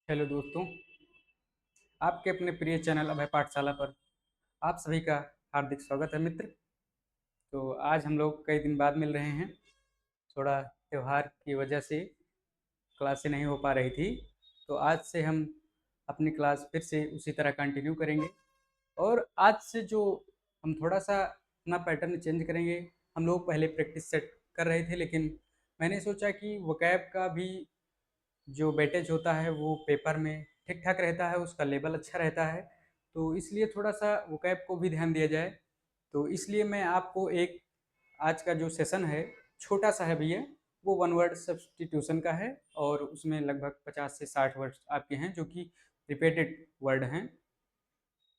Hello दोस्तों। आपके अपने प्रिय चैनल अभय पाठशाला पर आप सभी का हार्दिक स्वागत है मित्र। तो आज हम लोग कई दिन बाद मिल रहे हैं। थोड़ा त्यौहार की वजह से क्लासें नहीं हो पा रही थी, तो आज से हम अपनी क्लास फिर से उसी तरह कंटिन्यू करेंगे। और आज से जो हम थोड़ा सा अपना पैटर्न चेंज करेंगे। हम लोग पहले प्रैक्टिस सेट कर रहे थे, लेकिन मैंने सोचा कि वोकैब का भी जो वेटेज होता है वो पेपर में ठीक ठाक रहता है, उसका लेवल अच्छा रहता है। तो इसलिए थोड़ा सा वोकैब को भी ध्यान दिया जाए। तो इसलिए मैं आपको एक आज का जो सेशन है, छोटा सा है भैया, वो वन वर्ड सब्सटीट्यूशन का है। और उसमें लगभग 50 से 60 वर्ड आपके हैं जो कि रिपीटेड वर्ड हैं।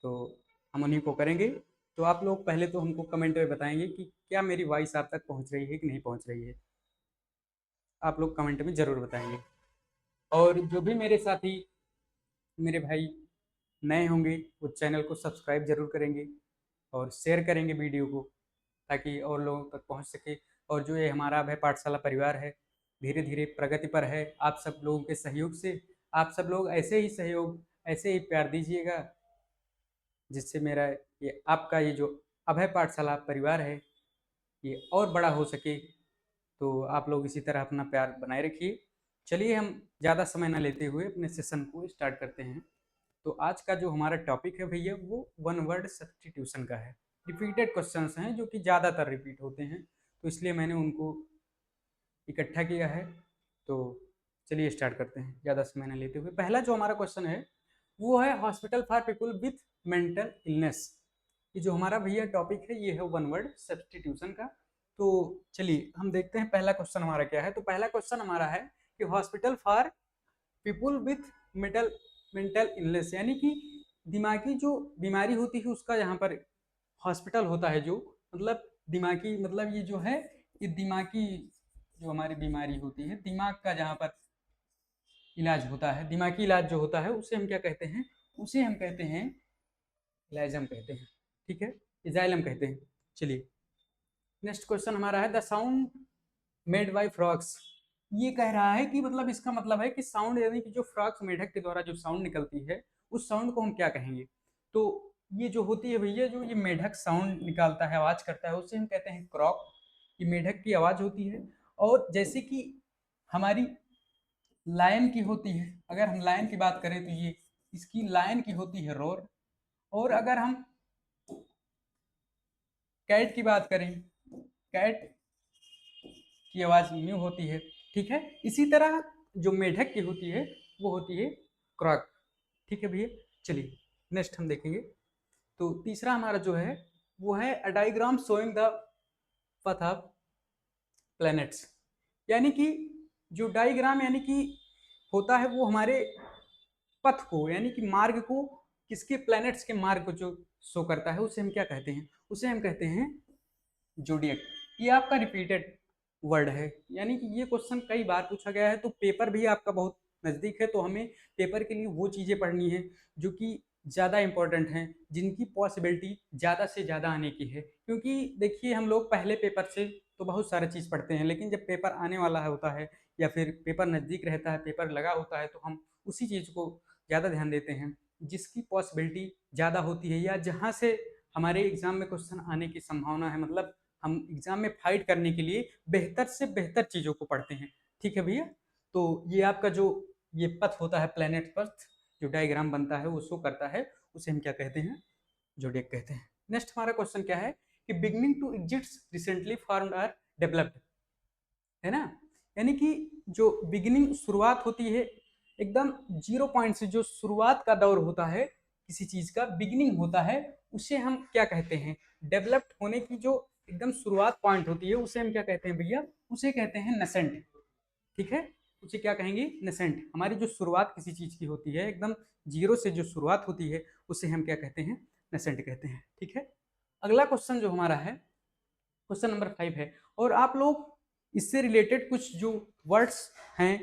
तो हम उन्हीं को करेंगे। तो आप लोग पहले तो हमको कमेंट में बताएंगे कि क्या मेरी वॉइस आप तक पहुंच रही है कि नहीं पहुंच रही है। आप लोग कमेंट में ज़रूर बताएंगे। और जो भी मेरे साथी, मेरे भाई नए होंगे, वो चैनल को सब्सक्राइब जरूर करेंगे और शेयर करेंगे वीडियो को, ताकि और लोगों तक पहुंच सके। और जो ये हमारा अभय पाठशाला परिवार है, धीरे धीरे प्रगति पर है आप सब लोगों के सहयोग से। आप सब लोग ऐसे ही सहयोग, ऐसे ही प्यार दीजिएगा, जिससे मेरा ये आपका ये जो अभय पाठशाला परिवार है ये और बड़ा हो सके। तो आप लोग इसी तरह अपना प्यार बनाए रखिए। चलिए हम ज़्यादा समय ना लेते हुए अपने सेशन को स्टार्ट करते हैं। तो आज का जो हमारा टॉपिक है भैया, वो वन वर्ड सब्स्टिट्यूशन का है। रिपीटेड क्वेश्चंस हैं जो कि ज़्यादातर रिपीट होते हैं, तो इसलिए मैंने उनको इकट्ठा किया है। तो चलिए स्टार्ट करते हैं ज़्यादा समय न लेते हुए। पहला जो हमारा क्वेश्चन है वो है hospital for people with mental illness. ये जो हमारा भैया टॉपिक है ये है वन वर्ड सब्स्टिट्यूशन का। तो चलिए हम देखते हैं पहला क्वेश्चन हमारा क्या है। तो पहला क्वेश्चन हमारा है कि hospital for people with mental mental illness, यानी कि दिमागी जो बीमारी होती है उसका यहाँ पर हॉस्पिटल होता है। जो मतलब दिमागी, मतलब ये जो है, ये दिमागी जो हमारी बीमारी होती है, दिमाग का जहाँ पर इलाज होता है, दिमागी इलाज जो होता है उसे हम क्या कहते हैं, उसे हम कहते हैं इलाजम कहते हैं। ठीक है, इजाइलम कहते हैं। चलिए नेक्स्ट क्वेश्चन हमारा है the sound made by frogs. ये कह रहा है कि मतलब इसका मतलब है कि साउंड, यानी कि जो फ्रॉक्स मेढक के द्वारा जो साउंड निकलती है उस साउंड को हम क्या कहेंगे। तो ये जो होती है भैया, जो ये मेढक साउंड निकालता है, आवाज करता है, उसे हम कहते हैं क्रॉक। ये मेढक की आवाज होती है। और जैसे कि हमारी लायन की होती है, अगर हम लायन की बात करें तो ये इसकी लायन की होती है रोर। और अगर हम कैट की बात करें, कैट की आवाज म्यू होती है। ठीक है, इसी तरह जो मेढक की होती है वो होती है क्रॉक। ठीक है भैया, चलिए नेक्स्ट हम देखेंगे। तो तीसरा हमारा जो है वो है a diagram showing the path of planets. यानी कि जो डायग्राम, यानी कि होता है वो हमारे पथ को, यानी कि मार्ग को, किसके, प्लैनेट्स के मार्ग को जो शो करता है उसे हम क्या कहते हैं, उसे हम कहते हैं जोडियक। ये आपका रिपीटेड वर्ड है, यानी कि ये क्वेश्चन कई बार पूछा गया है। तो पेपर भी आपका बहुत नज़दीक है, तो हमें पेपर के लिए वो चीज़ें पढ़नी है जो कि ज़्यादा इंपॉर्टेंट हैं, जिनकी पॉसिबिलिटी ज़्यादा से ज़्यादा आने की है। क्योंकि देखिए हम लोग पहले पेपर से तो बहुत सारी चीज़ पढ़ते हैं, लेकिन जब पेपर आने वाला होता है या फिर पेपर नज़दीक रहता है, पेपर लगा होता है, तो हम उसी चीज़ को ज़्यादा ध्यान देते हैं जिसकी पॉसिबिलिटी ज़्यादा होती है, या जहाँ से हमारे एग्जाम में क्वेश्चन आने की संभावना है। मतलब हम एग्जाम में फाइट करने के लिए बेहतर से बेहतर चीज़ों को पढ़ते हैं। ठीक है भैया, तो ये आपका जो ये पथ होता है, प्लेनेट पथ, जो डायग्राम बनता है वो शो करता है, उसे हम क्या कहते हैं, जोडियक कहते हैं। नेक्स्ट हमारा क्वेश्चन क्या है कि beginning to exits recently formed or developed, है ना। यानी कि जो बिगिनिंग, शुरुआत होती है एकदम जीरो पॉइंट से, जो शुरुआत का दौर होता है किसी चीज का, बिगिनिंग होता है, उसे हम क्या कहते हैं, डेवलप्ड होने की जो एकदम शुरुआत पॉइंट होती है उसे हम क्या कहते हैं भैया, उसे कहते हैं नसेंट। ठीक है, उसे क्या कहेंगे, नसेंट। हमारी जो शुरुआत किसी चीज की होती है, एकदम जीरो से जो शुरुआत होती है उसे हम क्या कहते हैं, नसेंट कहते हैं। ठीक है, अगला क्वेश्चन जो हमारा है, क्वेश्चन नंबर 5 है। और आप लोग इससे रिलेटेड कुछ जो वर्ड्स हैं,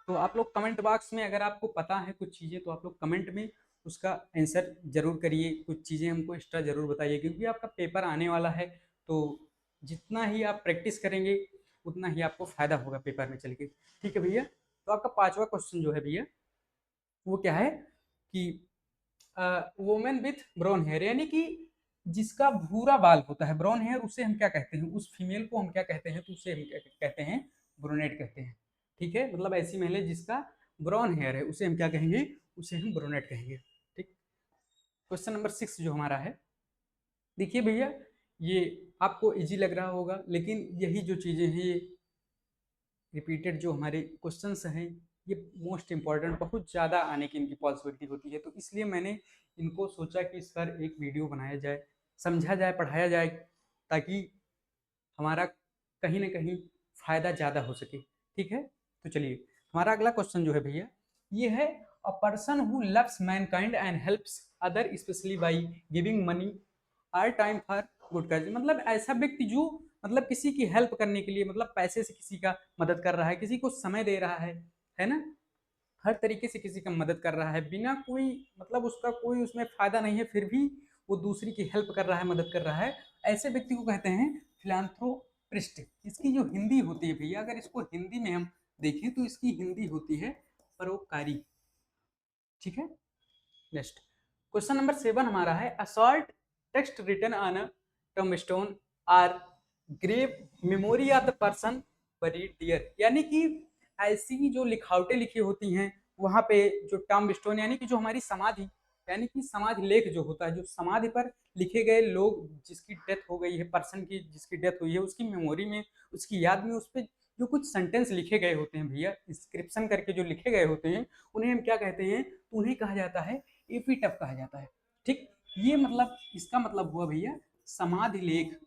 तो आप लोग कमेंट बॉक्स में, अगर आपको पता है कुछ चीज़ें तो आप लोग कमेंट में उसका आंसर जरूर करिए। कुछ चीज़ें हमको एक्स्ट्रा जरूर बताइए, क्योंकि आपका पेपर आने वाला है। तो जितना ही आप प्रैक्टिस करेंगे उतना ही आपको फायदा होगा पेपर में चल के। ठीक है भैया, तो आपका पांचवा क्वेश्चन जो है भैया, वो क्या है कि वोमेन विथ ब्राउन हेयर, यानी कि जिसका भूरा बाल होता है, ब्राउन हेयर, उसे हम क्या कहते हैं, उस फीमेल को हम क्या कहते हैं, तो उसे हम क्या कहते हैं, ब्रूनेट कहते हैं। ठीक है, मतलब ऐसी महिला जिसका ब्राउन हेयर है उसे हम क्या कहेंगे, उसे हम ब्रूनेट कहेंगे। ठीक। क्वेश्चन नंबर 6 जो हमारा है, देखिए भैया, ये आपको इजी लग रहा होगा, लेकिन यही जो चीज़ें हैं, ये रिपीटेड जो हमारे क्वेश्चंस हैं, ये मोस्ट इंपॉर्टेंट, बहुत ज़्यादा आने की इनकी पॉसिबिलिटी होती है, तो इसलिए मैंने इनको सोचा कि इस पर एक वीडियो बनाया जाए, समझा जाए, पढ़ाया जाए, ताकि हमारा कहीं ना कहीं फ़ायदा ज़्यादा हो सके। ठीक है, तो चलिए हमारा अगला क्वेश्चन जो है भैया, ये है a person who loves mankind and helps other specially by giving money or time for good cause, मतलब ऐसा व्यक्ति जो मतलब किसी की हेल्प करने के लिए, मतलब पैसे से किसी का मदद कर रहा है, किसी को समय दे रहा है ना, हर तरीके से किसी का मदद कर रहा है, बिना कोई मतलब उसका कोई उसमें फायदा नहीं है, फिर भी वो दूसरी की हेल्प कर रहा है, मदद कर रहा है, ऐसे व्यक्ति को कहते हैं फिलांथ्रोपिस्ट। इसकी जो हिंदी होती है भैया, अगर इसको हिंदी में हम देखें तो इसकी हिंदी होती है परोपकारी। ठीक है, नेक्स्ट क्वेश्चन नंबर 7 हमारा है, a short text written on a tombstone or grave memory of the person buried dear, यानी कि ऐसी जो लिखावटें लिखी होती हैं वहाँ पे, जो टोम्बस्टोन यानी कि जो हमारी समाधि, यानी कि समाधि लेख जो होता है, जो समाधि पर लिखे गए लोग जिसकी डेथ हो गई है, पर्सन की जिसकी डेथ हुई है, उसकी मेमोरी में, उसकी याद में, उस पर जो कुछ सेंटेंस लिखे गए होते हैं भैया, इंस्क्रिप्शन करके जो लिखे गए होते हैं, उन्हें हम क्या कहते हैं, तो उन्हें कहा जाता है एपिटफ कहा जाता है। ठीक, ये मतलब इसका मतलब हुआ भैया समाधि लेख,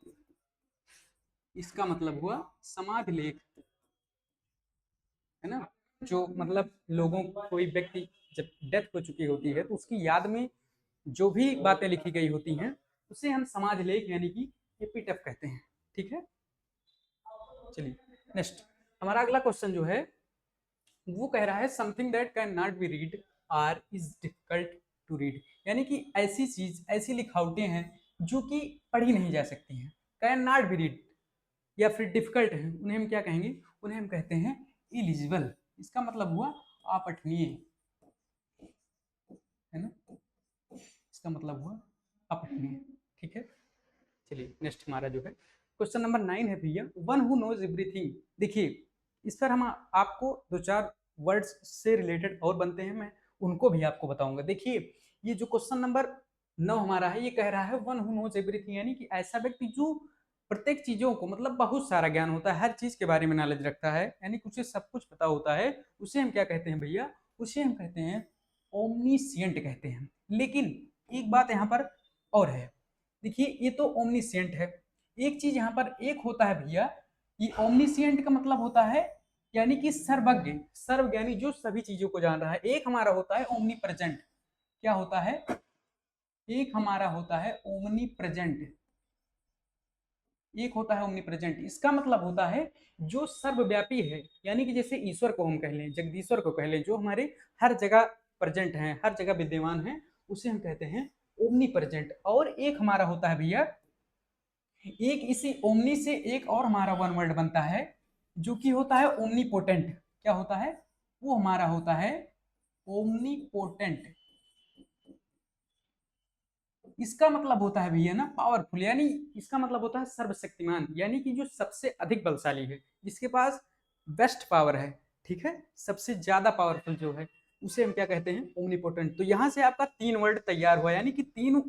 इसका मतलब हुआ समाधि लेख, है ना, जो मतलब लोगों, कोई व्यक्ति जब डेथ हो चुकी होती है तो उसकी याद में जो भी बातें लिखी गई होती हैं उसे हम समाधि लेख यानी कि एपिटफ कहते हैं। ठीक है, चलिए नेक्स्ट हमारा अगला क्वेश्चन जो है, वो कह रहा है something that can not be read or is difficult to read, यानी कि ऐसी चीज, ऐसी लिखावटें हैं जो कि पढ़ी नहीं जा सकती हैं, कैन नॉट बी रीड या फिर डिफिकल्ट हैं, उन्हें हम क्या कहेंगे, उन्हें हम कहते हैं इलिजिबल। इसका मतलब हुआ अपठनीय, है ना, इसका मतलब हुआ अपठनीय। ठीक है, चलिए नेक्स्ट हमारा जो है क्वेश्चन नंबर 9 है भैया, वन हु नोज एवरीथिंग। देखिए इस पर हम आपको दो चार वर्ड्स से रिलेटेड और बनते हैं, मैं उनको भी आपको बताऊंगा। देखिए ये जो क्वेश्चन नंबर 9 हमारा है, ये कह रहा है वन हु नोज एवरीथिंग, यानी कि ऐसा व्यक्ति जो प्रत्येक चीजों को, मतलब बहुत सारा ज्ञान होता है, हर चीज के बारे में नॉलेज रखता है, यानी कि उसे सब कुछ पता होता है, उसे हम क्या कहते हैं भैया, उसे हम कहते हैं ओमनीसियंट कहते हैं। लेकिन एक बात यहाँ पर और है, देखिए ये तो ओमनीसियंट है, एक चीज यहाँ पर एक होता है भैया, ये ओमनीसियंट का मतलब होता है यानी कि सर्वज्ञ, सर्वज्ञानी, जो सभी चीजों को जान रहा है। एक हमारा होता है ओमनी प्रेजेंट, क्या होता है, एक हमारा होता है ओमनी प्रेजेंट, एक होता है ओमनी प्रेजेंट, इसका मतलब होता है जो सर्वव्यापी है, यानी कि जैसे ईश्वर को हम कह लें, जगदीश्वर को कह लें, जो हमारे हर जगह प्रेजेंट हैं, हर जगह विद्यमान हैं, उसे हम कहते हैं ओमनी प्रेजेंट। और एक हमारा होता है भैया, एक इसी ओमनी से एक और हमारा वन वर्ड बनता है जो कि होता है ओमनीपोटेंट। क्या होता है, वो हमारा होता है ओमनीपोटेंट। इसका मतलब होता है भैया ना पावरफुल, यानी इसका मतलब होता है सर्वशक्तिमान, यानी कि जो सबसे अधिक बलशाली है, जिसके पास बेस्ट पावर है। ठीक है, सबसे ज्यादा पावरफुल जो है उसे हम क्या कहते हैं, ओमनीपोटेंट। तो यहाँ से आपका 3 वर्ड तैयार हुआ, यानी कि 3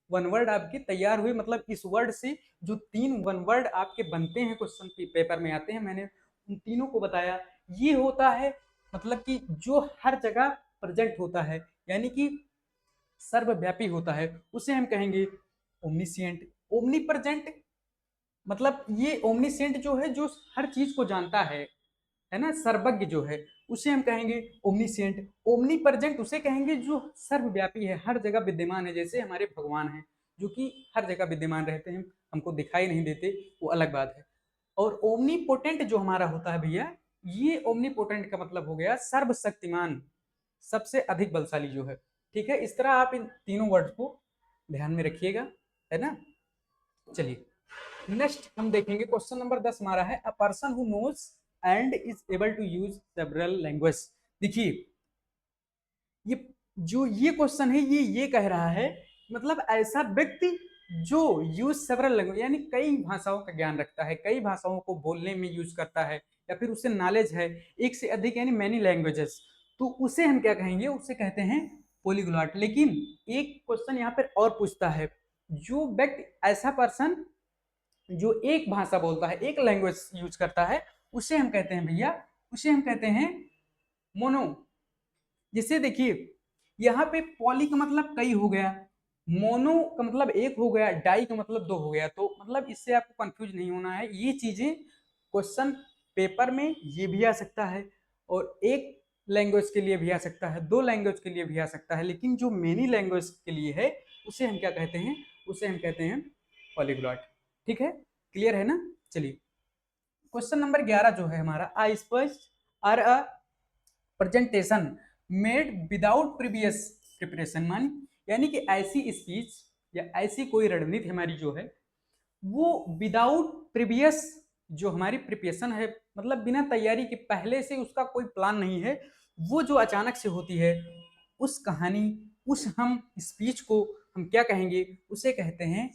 वन वर्ड आपके तैयार हुए, मतलब इस वर्ड से जो 3 वन वर्ड आपके बनते हैं, क्वेश्चन पेपर में आते हैं, मैंने उन तीनों को बताया। ये होता है मतलब कि जो हर जगह प्रेजेंट होता है, यानी कि सर्वव्यापी होता है, उसे हम कहेंगे ओमनीसियंट। ओमनी प्रेजेंट मतलब ये ओमनीसियंट जो है, जो हर चीज को जानता है ना, सर्वज्ञ जो है, उसे हम कहेंगे ओमनीसियंट। ओमनी प्रेजेंट उसे कहेंगे जो सर्वव्यापी है, हर जगह विद्यमान है, जैसे हमारे भगवान हैं जो कि हर जगह विद्यमान रहते हैं, हमको दिखाई नहीं देते, वो अलग बात है। और ओमनी पोटेंट जो हमारा होता है भैया, ये ओमनी पोटेंट का मतलब हो गया सर्वशक्तिमान, सबसे अधिक बलशाली जो है। ठीक है, इस तरह आप इन तीनों वर्ड्स को ध्यान में रखिएगा, है ना। चलिए नेक्स्ट हम देखेंगे क्वेश्चन नंबर 10 हमारा है, a person who knows and is able to use several language. देखिए ये जो ये क्वेश्चन है ये कह रहा है मतलब ऐसा व्यक्ति जो यूज सेवरल लैंग्वेज यानी कई भाषाओं का ज्ञान रखता है, कई भाषाओं को बोलने में यूज करता है, या फिर उससे नॉलेज है एक से अधिक यानी मैनी लैंग्वेजेस, तो उसे हम क्या कहेंगे, उसे कहते हैं पोलीग्लॉट। लेकिन एक क्वेश्चन यहाँ पर और पूछता है, जो व्यक्ति ऐसा पर्सन जो एक भाषा बोलता है, एक लैंग्वेज यूज करता है, उसे हम कहते हैं भैया, उसे हम कहते हैं मोनो। जैसे देखिए यहाँ पे पॉली का मतलब कई हो गया, मोनो का मतलब एक हो गया, डाई का मतलब दो हो गया, तो मतलब इससे आपको कंफ्यूज नहीं होना है। ये चीजें क्वेश्चन पेपर में ये भी आ सकता है, और एक लैंग्वेज के लिए भी आ सकता है, दो लैंग्वेज के लिए भी आ सकता है, लेकिन जो मेनी लैंग्वेज के लिए है उसे हम क्या कहते हैं, उसे हम कहते हैं पॉलीग्लॉट। ठीक है, क्लियर है ना। चलिए क्वेश्चन नंबर 11 जो है हमारा, a speech or a presentation made without previous preparation, मान यानी कि ऐसी स्पीच या ऐसी कोई रणनीति हमारी जो है वो विदाउट प्रीवियस, जो हमारी प्रिपरेशन है मतलब बिना तैयारी के, पहले से उसका कोई प्लान नहीं है, वो जो अचानक से होती है, उस कहानी, उस हम स्पीच को हम क्या कहेंगे, उसे कहते हैं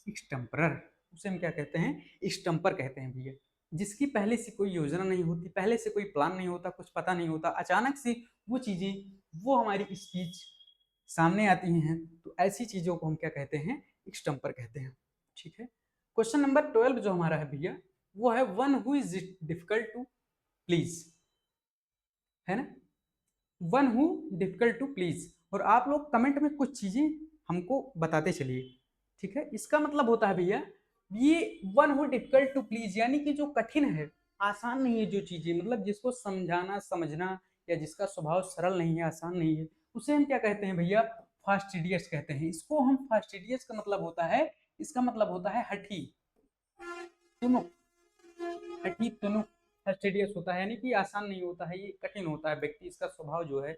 स्टम्परर। उसे हम क्या कहते हैं, स्टम्पर कहते हैं भैया। जिसकी पहले से कोई योजना नहीं होती, पहले से कोई प्लान नहीं होता, कुछ पता नहीं होता, अचानक से वो चीजें, वो हमारी स्पीच सामने आती हैं, तो ऐसी चीजों को हम क्या कहते हैं, स्टम्पर कहते हैं। ठीक है, क्वेश्चन नंबर 12 जो हमारा है भैया, वो है one who is difficult to please, है ना, one who difficult to please. और आप लोग कमेंट में कुछ चीजें हमको बताते चलिए। ठीक है, इसका मतलब होता है भैया, ये one who difficult to please यानी कि जो कठिन है, आसान नहीं है जो चीजें, मतलब जिसको समझाना समझना, या जिसका स्वभाव सरल नहीं है, आसान नहीं है, उसे हम क्या कहते हैं भैया, फास्टिडियस कहते हैं। इसको हम फास्टिडियस का मतलब होता है, इसका मतलब होता है हठी तुनुक, हठी तुनुक फास्टिडियस होता है, यानी कि आसान नहीं होता है, ये कठिन होता है व्यक्ति, इसका स्वभाव जो है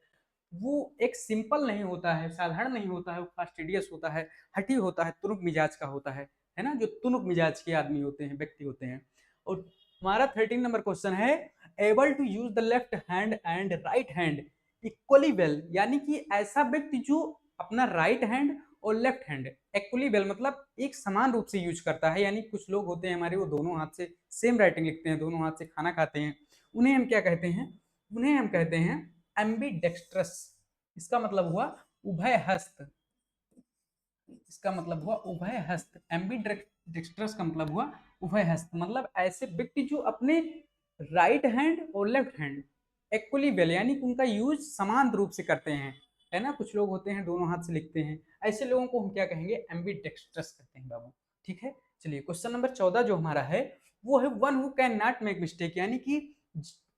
वो एक सिंपल नहीं होता है, साधारण नहीं होता है, वो फास्टिडियस होता है, हठी होता है, तुनुक मिजाज का होता है ना, जो तुनुक मिजाज के आदमी होते हैं, व्यक्ति होते हैं। और हमारा 13 नंबर क्वेश्चन है, able to use the left hand and right hand equally well, यानी कि ऐसा व्यक्ति जो अपना राइट हैंड और लेफ्ट हैंड इक्वली वेल मतलब एक समान रूप से यूज करता है, यानी कुछ लोग होते हैं हमारे वो दोनों हाथ से सेम राइटिंग लिखते हैं, दोनों हाथ से खाना खाते हैं, उन्हें हम क्या कहते हैं, उन्हें हम कहते हैं एम्बीडेक्स्ट्रस। इसका मतलब हुआ उभय हस्त, इसका मतलब हुआ उभय हस्त, एम्बीडेक्स्ट्रस का मतलब हुआ उभय हस्त, मतलब ऐसे व्यक्ति जो अपने राइट हैंड और लेफ्ट हैंड इक्वली वेल यानी कि उनका यूज समान रूप से करते हैं, है ना, कुछ लोग होते हैं दोनों हाथ से लिखते हैं, ऐसे लोगों को हम क्या कहेंगे, एम्बीडेक्स्ट्रस कहते हैं बाबू। ठीक है, चलिए क्वेश्चन नंबर 14 जो हमारा है, वो है one who can not make mistake, यानी कि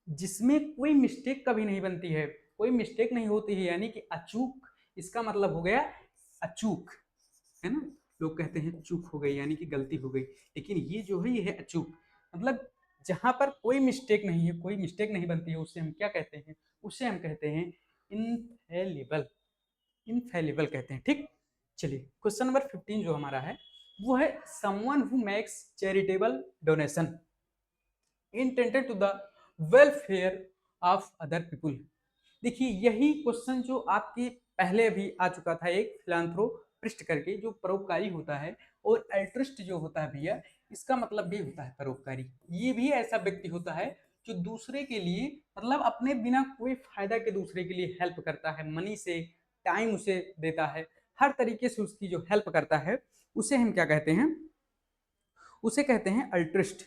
जिसमें कोई मिस्टेक कभी नहीं बनती है, कोई मिस्टेक नहीं होती है, यानी कि अचूक, इसका मतलब हो गया अचूक, है ना, लोग कहते हैं चूक हो गई यानी कि गलती हो गई, लेकिन ये जो है ये है अचूक, मतलब जहां पर कोई मिस्टेक नहीं है, कोई मिस्टेक नहीं बनती है, उसे हम क्या कहते हैं, उसे हम कहते हैं इनफेलिबल, इनफेलिबल कहते हैं। ठीक, चलिए क्वेश्चन नंबर 15 जो हमारा है, वो है someone who makes charitable donation intended to the welfare of other people. देखिए यही क्वेश्चन जो आपके पहले भी आ चुका था, एक फिलांथ्रोपिस्ट करके, जो परोपकारी होता है, और अल्ट्रिस्ट जो होता है भैया, इसका मतलब भी होता है परोपकारी। ये भी ऐसा व्यक्ति होता है जो दूसरे के लिए मतलब अपने बिना कोई फायदा के दूसरे के लिए हेल्प करता है, मनी से, टाइम उसे देता है, हर तरीके से उसकी जो हेल्प करता है, उसे हम क्या कहते हैं, उसे कहते हैं अल्ट्रिस्ट।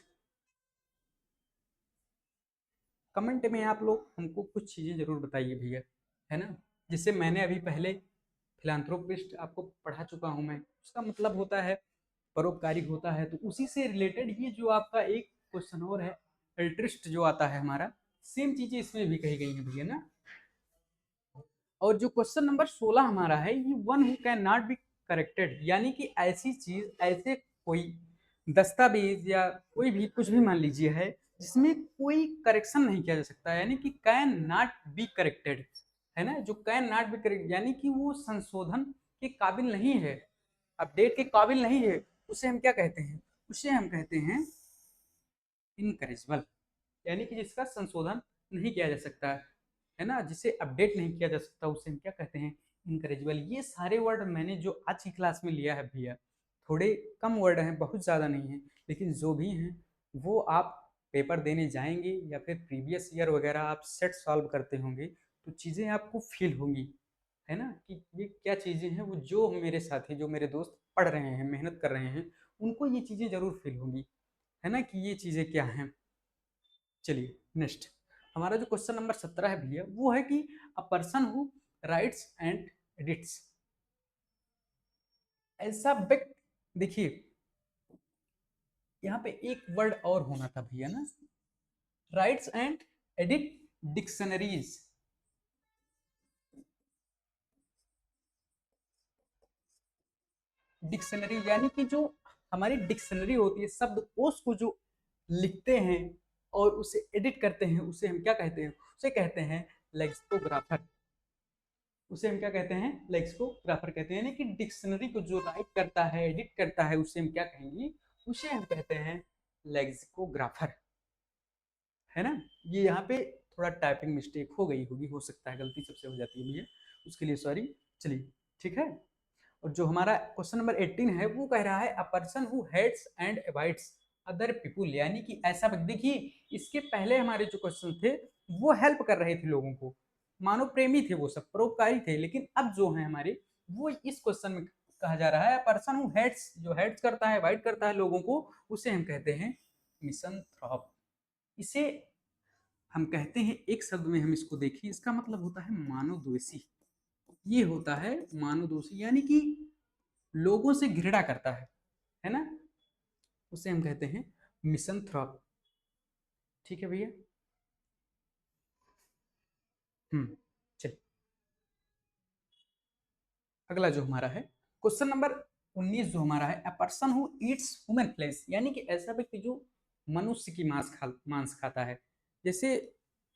कमेंट में आप लोग हमको कुछ चीज़ें जरूर बताइए भैया, है ना, जिससे मैंने अभी पहले फिलांथ्रोपिस्ट आपको पढ़ा चुका हूँ मैं, उसका मतलब होता है परोपकारी होता है, तो उसी से रिलेटेड ये जो आपका एक क्वेश्चन और है अल्ट्रिस्ट जो आता है हमारा, सेम चीजें इसमें भी कही गई हैं भैया ना। और जो क्वेश्चन नंबर 16 हमारा है, ये one who can not be corrected, यानी कि ऐसी चीज, ऐसे कोई दस्तावेज या कोई भी कुछ भी मान लीजिए है जिसमें कोई करेक्शन नहीं किया जा सकता, यानी कि कैन नॉट बी करेक्टेड, है ना, जो कैन नॉट बी करेक्ट यानी कि वो संशोधन के काबिल नहीं है, अपडेट के काबिल नहीं है, उसे हम क्या कहते हैं, उसे हम कहते हैं इनकरेजिबल, यानी कि जिसका संशोधन नहीं किया जा सकता है ना, जिसे अपडेट नहीं किया जा सकता, उसे हम क्या कहते हैं, इनकरेजिबल। ये सारे वर्ड मैंने जो आज की क्लास में लिया है भैया, थोड़े कम वर्ड हैं, बहुत ज़्यादा नहीं है, लेकिन जो भी हैं वो आप पेपर देने जाएंगे या फिर प्रीवियस ईयर वगैरह आप सेट सॉल्व करते होंगे तो चीज़ें आपको फील होंगी, है ना, कि ये क्या चीज़ें हैं, वो जो मेरे साथी, जो मेरे दोस्त पढ़ रहे हैं, मेहनत कर रहे हैं, उनको ये चीज़ें ज़रूर फील होंगी, है ना, कि ये चीज़ें क्या हैं। चलिए नेक्स्ट, हमारा जो क्वेश्चन नंबर 17 है भैया, वो है कि a person who rights and edits, ऐसा व्यक्ति, देखिए यहाँ पे एक वर्ड और होना था भैया ना, rights and edit dictionaries. Dictionary यानी कि जो हमारी डिक्शनरी होती है, शब्दकोश को जो लिखते हैं और उसे एडिट करते हैं, उसे हम क्या कहते हैं, उसे कहते हैं लेक्सिकोग्राफर। उसे हम क्या कहते हैं, लेक्सिकोग्राफर कहते हैं, यानी कि डिक्शनरी को जो राइट करता है, एडिट करता है, उसे हम क्या कहेंगे, उसे हम कहते हैं लेक्सिकोग्राफर, है ना। ये यहाँ पे थोड़ा टाइपिंग मिस्टेक हो गई होगी, हो सकता है गलती सबसे हो जाती है भैया, उसके लिए सॉरी। चलिए ठीक है। और जो हमारा क्वेश्चन नंबर 18 है वो कह रहा है a person who hates and avoids other people, यानी कि ऐसा व्यक्ति, देखिए इसके पहले हमारे जो क्वेश्चन थे वो हेल्प कर रहे थे लोगों को, मानव प्रेमी थे, वो सब परोपकारी थे, लेकिन अब जो है हमारे, वो इस क्वेश्चन में कहा जा रहा है पर्सन हु हेट्स, जो हेट्स करता है, अवॉइड करता है लोगों को, उसे हम कहते हैं मिसंथ्रोप। इसे हम कहते हैं, एक शब्द में हम इसको देखें, इसका मतलब होता है मानवद्वेषी। ये होता है मानवद्वेषी, यानी कि लोगों से घृणा करता है ना, उसे हम कहते हैं मिसंथ्रॉप। ठीक है भैया। चलिए अगला जो हमारा है क्वेश्चन नंबर 19, जो हमारा है a person who eats human flesh, यानी कि ऐसा व्यक्ति जो मनुष्य की मांस खाता है। जैसे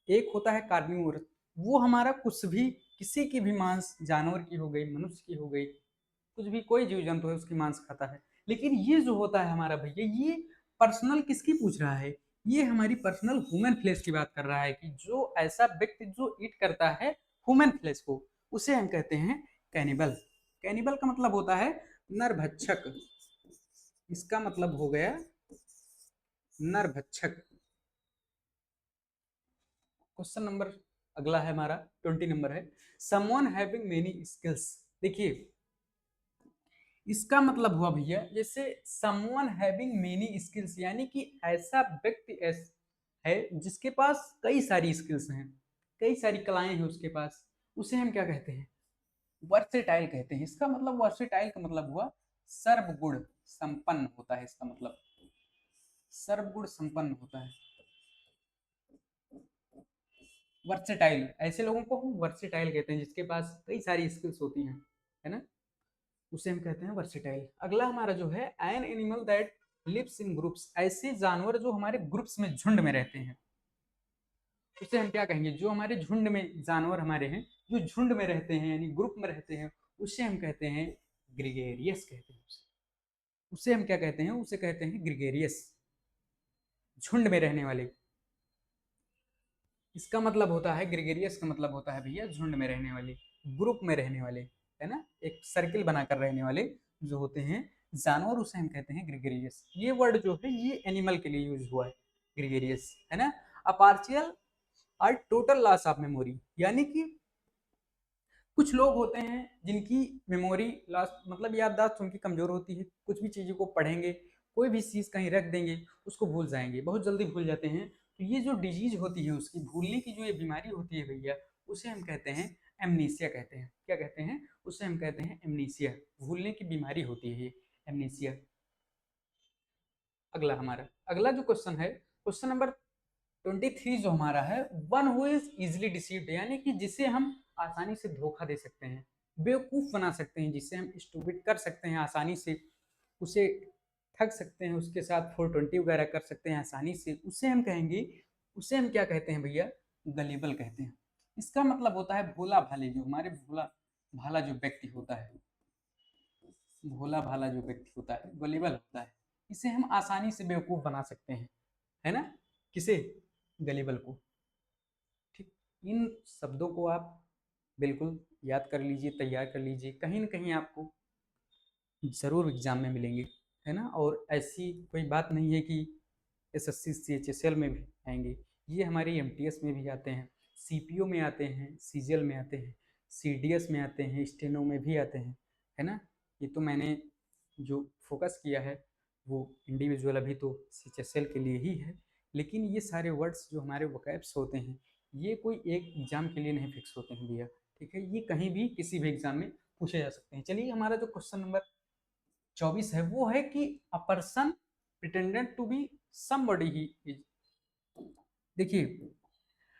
एक होता है कार्निवोर, वो हमारा कुछ भी, किसी की भी मांस, जानवर की हो गई, मनुष्य की हो गई, कुछ भी कोई जीव जंतु है उसकी मांस खाता है। लेकिन ये जो होता है हमारा भैया, ये पर्सनल किसकी पूछ रहा है, ये हमारी पर्सनल ह्यूमन फ्लेश की बात कर रहा है, कि जो ऐसा व्यक्ति जो ईट करता है ह्यूमन फ्लेश को, उसे हम कहते हैं कैनिबल। कैनिबल का मतलब होता है नरभक्षक, इसका मतलब हो गया नरभक्षक। क्वेश्चन नंबर अगला है हमारा 20 नंबर है समवन हैविंग मेनी स्किल्स। देखिए इसका मतलब हुआ भैया, जैसे समवन हैविंग मेनी स्किल्स, यानी कि ऐसा व्यक्ति है जिसके पास कई सारी स्किल्स हैं, कई सारी कलाएं हैं उसके पास, उसे हम क्या कहते हैं, वर्सेटाइल कहते हैं। इसका मतलब वर्सेटाइल का मतलब हुआ सर्वगुण संपन्न होता है, इसका मतलब सर्वगुण संपन्न होता है। वर्सेटाइल, ऐसे लोगों को हम वर्सेटाइल कहते हैं, जिसके पास कई सारी स्किल्स होती हैं, है ना, उसे हम कहते हैं वर्सेटाइल। अगला हमारा जो है an animal that lives in groups, ऐसे जानवर जो हमारे ग्रुप्स में, झुंड में रहते हैं, उसे हम क्या कहेंगे, जो हमारे झुंड में जानवर हमारे हैं, जो झुंड में रहते हैं यानी ग्रुप में रहते हैं, उसे हम कहते हैं ग्रिगेरियस कहते हैं। उसे हम क्या कहते हैं, उसे कहते हैं ग्रिगेरियस, झुंड में रहने वाले। इसका मतलब होता है, ग्रिगेरियस का मतलब होता है भैया झुंड में रहने वाले, ग्रुप में रहने वाले, है ना, एक सर्किल बनाकर रहने वाले जो होते हैं जानवर, उसे हम कहते हैं ग्रिगेरियस। ये वर्ड जो है ये एनिमल के लिए यूज हुआ है, ग्रिगेरियस, है ना। अ पार्शियल और टोटल लॉस ऑफ मेमोरी, यानी कि कुछ लोग होते हैं जिनकी मेमोरी लॉस, मतलब याददाश्त उनकी कमजोर होती है, कुछ भी चीज़ों को पढ़ेंगे, कोई भी चीज़ कहीं रख देंगे, उसको भूल जाएंगे, बहुत जल्दी भूल जाते हैं। तो ये जो डिजीज होती है उसकी, भूलने की जो ये बीमारी होती है भैया, उसे हम कहते हैं एमनीसिया कहते हैं। क्या कहते हैं, उसे हम कहते हैं एमनीसिया, भूलने की बीमारी होती है ये एमनीसिया। अगला हमारा अगला जो क्वेश्चन है क्वेश्चन नंबर 23 जो हमारा है, one who is easily deceived, यानी कि जिसे हम आसानी से धोखा दे सकते हैं, बेवकूफ बना सकते हैं, जिसे हम स्टूपिड कर सकते हैं आसानी से, उसे ठग सकते हैं, उसके साथ 420 वगैरह कर सकते हैं आसानी से, उसे हम कहेंगे, उसे हम क्या कहते हैं भैया, गलीबल कहते हैं। इसका मतलब होता है भोला भाले, जो हमारे भोला भाला जो व्यक्ति होता है, भोला भाला जो व्यक्ति होता है गलीबल होता है, इसे हम आसानी से बेवकूफ बना सकते हैं, है ना, किसे, गलीबल को। ठीक, इन शब्दों को आप बिल्कुल याद कर लीजिए, तैयार कर लीजिए, कहीं न कहीं आपको ज़रूर एग्ज़ाम में मिलेंगे, है ना? और ऐसी कोई बात नहीं है कि एसएससी, सीएचएसएल में भी आएँगे, ये हमारे एमटीएस में भी आते हैं, सीपीओ में आते हैं, सीजीएल में आते हैं, सीडीएस में आते हैं, स्टेनो में भी आते हैं, है ना? ये तो मैंने जो फ़ोकस किया है, वो इंडिविजुअल अभी तो सीएचएसएल के लिए ही है, लेकिन ये सारे वर्ड्स जो हमारे वोकैब्स होते हैं, ये कोई एक एग्ज़ाम के लिए नहीं फिक्स होते हैं भैया, ठीक है? ये कहीं भी किसी भी एग्ज़ाम में पूछे जा सकते हैं। चलिए हमारा जो क्वेश्चन नंबर 24 है वो है कि a person pretended to be somebody he is. देखिए,